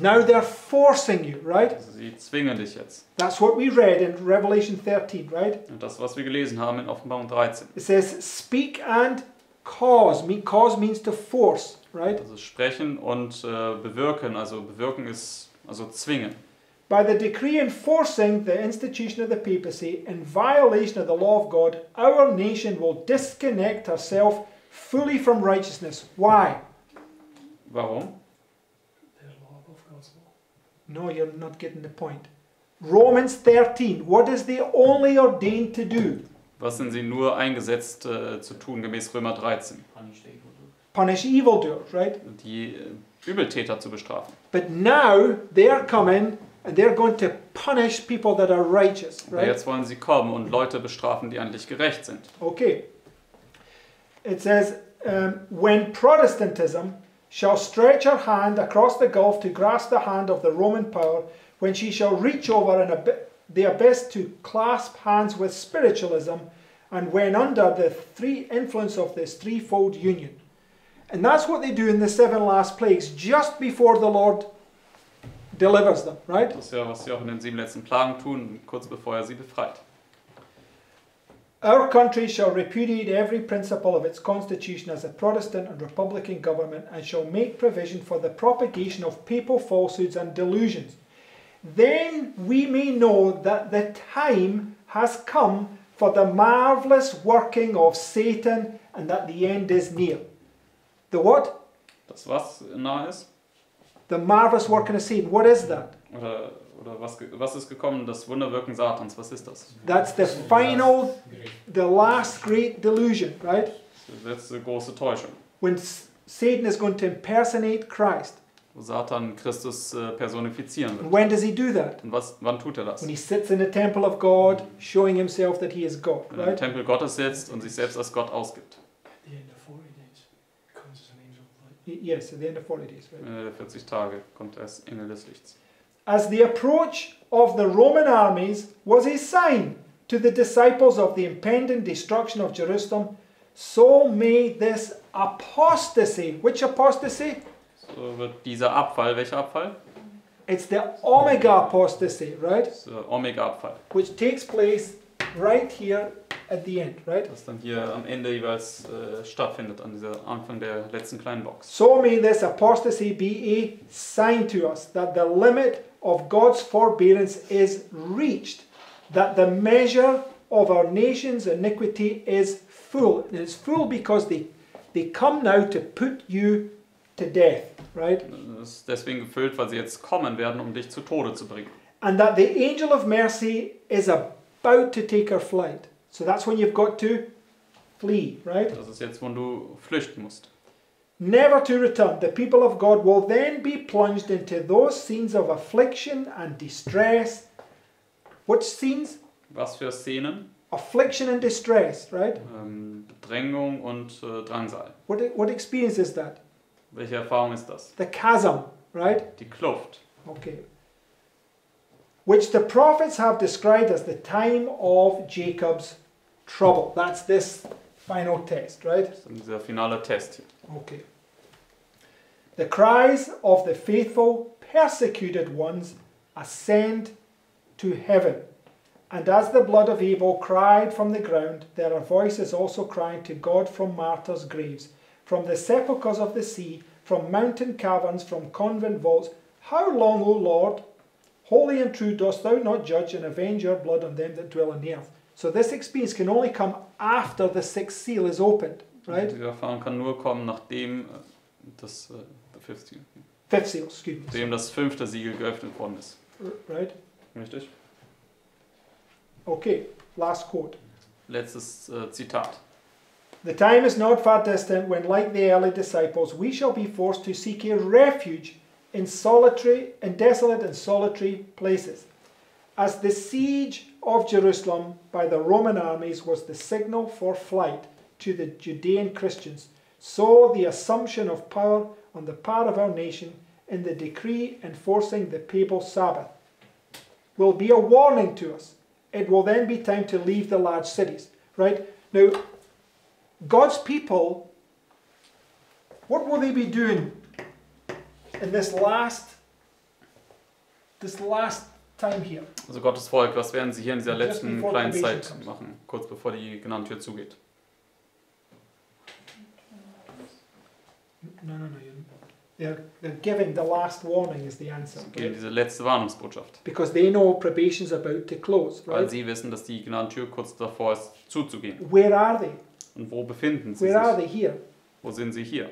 Now they're forcing you, right? Also sie zwingen dich jetzt. That's what we read in Revelation 13, right? Und das, was wir gelesen haben in Offenbarung 13. It says, speak and cause. Cause means to force, right? Also sprechen und bewirken. Also bewirken ist also zwingen. By the decree enforcing the institution of the papacy in violation of the law of God, our nation will disconnect herself fully from righteousness. Why? Warum? No, you're not getting the point. Romans 13, what is they only ordained to do? Was sind sie nur eingesetzt zu tun, gemäß Römer 13? Punish evildoers, right? Die Übeltäter zu bestrafen. But now they're coming and they're going to punish people that are righteous, Aber right? jetzt wollen sie kommen und Leute bestrafen, die eigentlich gerecht sind. Okay. It says, when Protestantism shall stretch her hand across the gulf to grasp the hand of the Roman power, when she shall reach over the abyss to clasp hands with spiritualism, and when under the influence of this threefold union. And that's what they do in the 7 last plagues, just before the Lord delivers them, right? Das ist ja, was sie auch in den 7 letzten Plagen tun, kurz bevor er sie befreit. Our country shall repudiate every principle of its constitution as a Protestant and Republican government, and shall make provision for the propagation of papal falsehoods and delusions. Then we may know that the time has come for the marvelous working of Satan, and that the end is near. The what? Das was nahe ist? The marvelous working of Satan. What is that? Oder was ist gekommen? Das Wunderwirken Satans. Was ist das? That's the final, the last great delusion, right? Die letzte große Täuschung. When Satan is going to impersonate Christ. Wo Satan Christus personifizieren And wird. when does he do that? Und wann tut er das? When he sits in the temple of God, showing himself that he is God, Wenn er im right? Tempel Gottes sitzt und sich selbst als Gott ausgibt. At the end of 40 days, comes as an angel of light. Yes, at the end of 40 days, right? Ende der 40 Tage kommt er als Engel des Lichts. As the approach of the Roman armies was a sign to the disciples of the impending destruction of Jerusalem, so may this apostasy, which apostasy? So wird dieser Abfall, welcher Abfall? It's the Omega apostasy, right? Das ist der Omega-Abfall. Which takes place right here at the end, right? Das dann hier am Ende jeweils stattfindet, an dieser Anfang der letzten kleinen Box. So may this apostasy be a sign to us that the limit of God's forbearance is reached, that the measure of our nation's iniquity is full. And it's full because they come now to put you to death, right? Das ist deswegen gefüllt, weil sie jetzt kommen werden, um dich zu Tode zu bringen. And that the angel of mercy is about to take her flight. So that's when you've got to flee, right? Das ist jetzt, wo du flüchten musst. Never to return. The people of God will then be plunged into those scenes of affliction and distress. Which scenes? Was für Szenen? Affliction and distress, right? Bedrängung und Drangsal. What experience is that? Welche Erfahrung ist das? The chasm, right? Die Kluft. Okay. Which the prophets have described as the time of Jacob's trouble. That's this final test, right? Das ist dieser finale Test hier. Okay. The cries of the faithful, persecuted ones ascend to heaven. And as the blood of Abel cried from the ground, there are voices also crying to God from martyrs' graves, from the sepulchres of the sea, from mountain caverns, from convent vaults. How long, O Lord, holy and true, dost thou not judge and avenge your blood on them that dwell on the earth? So this experience can only come after the sixth seal is opened, right? Diese Erfahrung kann nur kommen, nachdem das Fifth seal, excuse me. nachdem das 5. Siegel geöffnet worden ist. Right? Richtig? Okay, last quote. Letztes Zitat. The time is not far distant when, like the early disciples, we shall be forced to seek a refuge in desolate and solitary places. As the siege of Jerusalem by the Roman armies was the signal for flight to the Judean Christians, so the assumption of power on the part of our nation in the decree enforcing the papal Sabbath will be a warning to us. It will then be time to leave the large cities. Right? Now, God's people, what will they be doing in this last time here? Also Gottes Volk, was werden sie hier in dieser Just letzten before kleinen probation Zeit comes. machen, kurz bevor die genannte Tür zugeht? No. They're giving the last warning is the answer. Sie geben diese letzte Warnungsbotschaft. Because they know probation's about to close, Weil right? sie wissen, dass die genannte Tür kurz davor ist, zuzugehen. Where are they? Und wo befinden sie Where are sich? they here? Wo sind sie hier?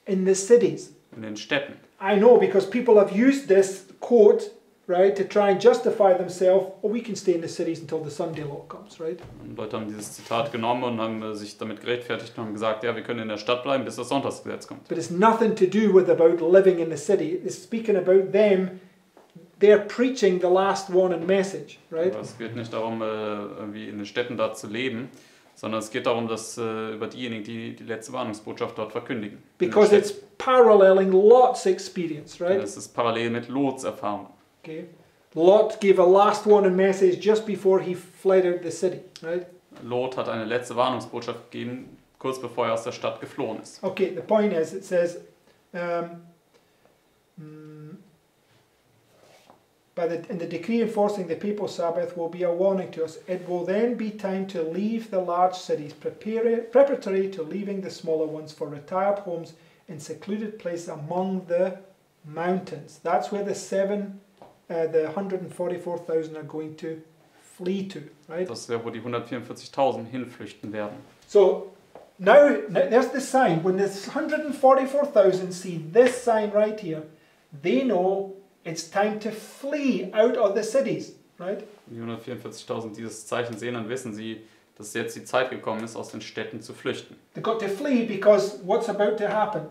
In the cities. In den Städten. I know because people have used this quote right, to try and justify themselves, oh, we can stay in the cities until the Sunday law comes, right? Und Leute haben dieses Zitat genommen und haben sich damit gerechtfertigt und haben gesagt, ja, wir können in der Stadt bleiben, bis das Sonntagsgesetz kommt. But it's nothing to do with about living in the city. It's speaking about them. They're preaching the last warning message, right? Aber es geht nicht darum, irgendwie in den Städten da zu leben, sondern es geht darum, dass über diejenigen, die die letzte Warnungsbotschaft dort verkündigen. Because it's paralleling Lot's experience, Denn right? es ist parallel mit Lots Erfahrung. Okay. Lot gave a last warning message just before he fled out the city, right? Lot hat eine letzte Warnungsbotschaft gegeben, kurz bevor er aus der Stadt geflohen ist. Okay, the point is, it says, in the decree enforcing the people's Sabbath will be a warning to us. It will then be time to leave the large cities, preparatory to leaving the smaller ones for retired homes in secluded places among the mountains. That's where the 144,000 are going to flee to, right? Das wäre, wo die 144.000 hinflüchten werden. So now there's the sign. When the 144,000 see this sign right here, they know it's time to flee out of the cities, right? Die 144.000 dieses Zeichen sehen, dann wissen sie, dass jetzt die Zeit gekommen ist, aus den Städten zu flüchten. They've got to flee because what's about to happen?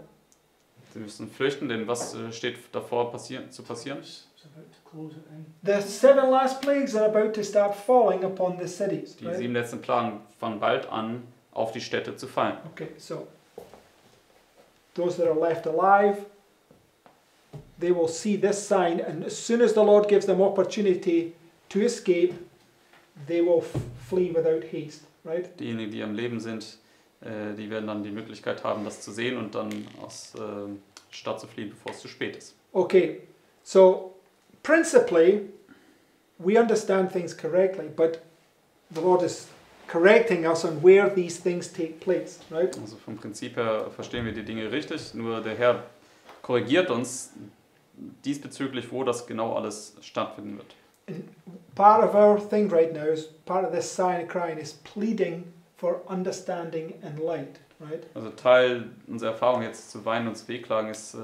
Sie müssen flüchten, denn was steht davor zu passieren? It's about to close it in. The 7 last plagues are about to start falling upon the cities, Die right? 7 letzten Plagen fangen bald an, auf die Städte zu fallen. Okay, so those that are left alive, they will see this sign, and as soon as the Lord gives them opportunity to escape, they will flee without haste, right? Diejenigen, die am Leben sind, die werden dann die Möglichkeit haben, das zu sehen und dann aus der Stadt zu fliehen, bevor es zu spät ist. Okay, so principally, we understand things correctly, but the Lord is correcting us on where these things take place, right? Also vom Prinzip her verstehen wir die Dinge richtig, nur der Herr korrigiert uns diesbezüglich, wo das genau alles stattfinden wird. And part of our thing right now is part of this sign of crying is pleading for understanding and light, right? Also Teil unserer Erfahrung jetzt zu weinen und zu wehklagen ist,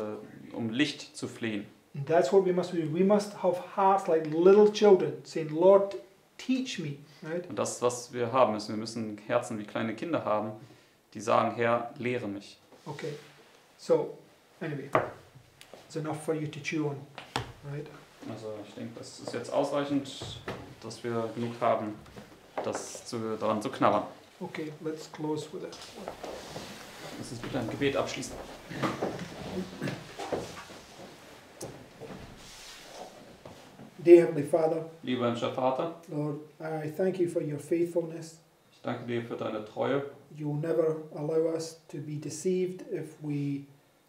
um Licht zu flehen. And that's what we must do. We must have hearts like little children, saying, Lord, teach me, right? Und das, was wir haben müssen, wir müssen Herzen wie kleine Kinder haben, die sagen, Herr, lehre mich. Okay, so anyway, it's enough for you to chew on, right? Also ich denke, das ist jetzt ausreichend, dass wir genug haben, daran zu knabbern. Okay, let's close with it. Lass uns bitte ein Gebet abschließen. Dear Heavenly Father, Lieber himmlischer Vater, Lord, I thank you for your faithfulness. ich danke dir für deine Treue. You will never allow us to be deceived if we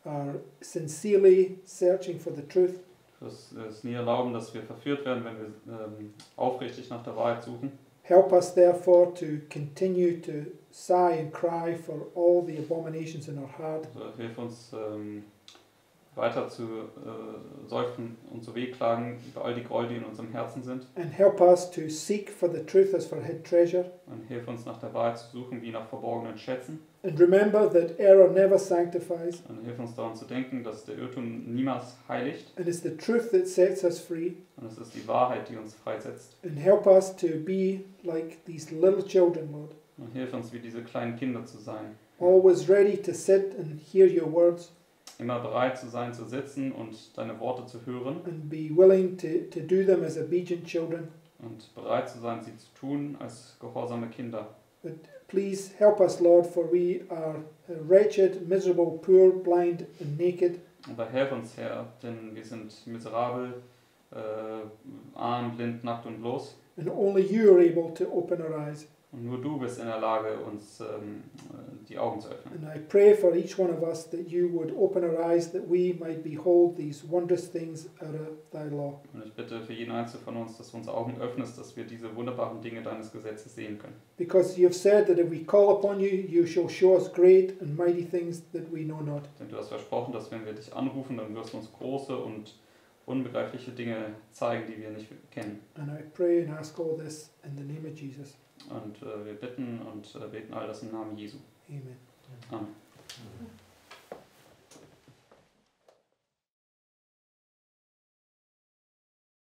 are sincerely searching for the truth. Du wirst es nie erlauben, dass wir verführt werden, wenn wir aufrichtig nach der Wahrheit suchen. Help us therefore to continue to sigh and cry for all the abominations in our heart. Also hilf uns weiter zu seufzen und zu wehklagen über all die Gräuel, die in unserem Herzen sind. And help us to seek for the truth as for hid treasure. Und hilf uns nach der Wahrheit zu suchen, wie nach verborgenen Schätzen. And remember that error never sanctifies. Und hilf uns daran zu denken, dass der Irrtum niemals heiligt. And it's the truth that sets us free. Und es ist die Wahrheit, die uns freisetzt. And help us to be like these little children, Lord. Und hilf uns, wie diese kleinen Kinder zu sein. Always ready to sit and hear your words. Immer bereit zu sein, zu sitzen und deine Worte zu hören. And be willing to do them as obedient children. Und bereit zu sein, sie zu tun als gehorsame Kinder. But please help us, Lord, for we are wretched, miserable, poor, blind and naked. Aber hilf uns, Herr, denn wir sind miserabel, arm, blind, nackt und bloß. And only you are able to open our eyes. Und nur du bist in der Lage, uns die Augen zu öffnen. And I pray for each one of us that you would open our eyes that we might behold these wondrous things out of thy law. Und ich bitte für jeden Einzelnen von uns, dass du unsere Augen öffnest, dass wir diese wunderbaren Dinge deines Gesetzes sehen können. Because you have said that if we call upon you, you shall show us great and mighty things that we know not. Denn du hast versprochen, dass wenn wir dich anrufen, dann wirst du uns große und unbegreifliche Dinge zeigen, die wir nicht kennen. And I pray and ask all this in the name of Jesus. Und wir bitten und beten all das im Namen Jesu. Amen. Amen.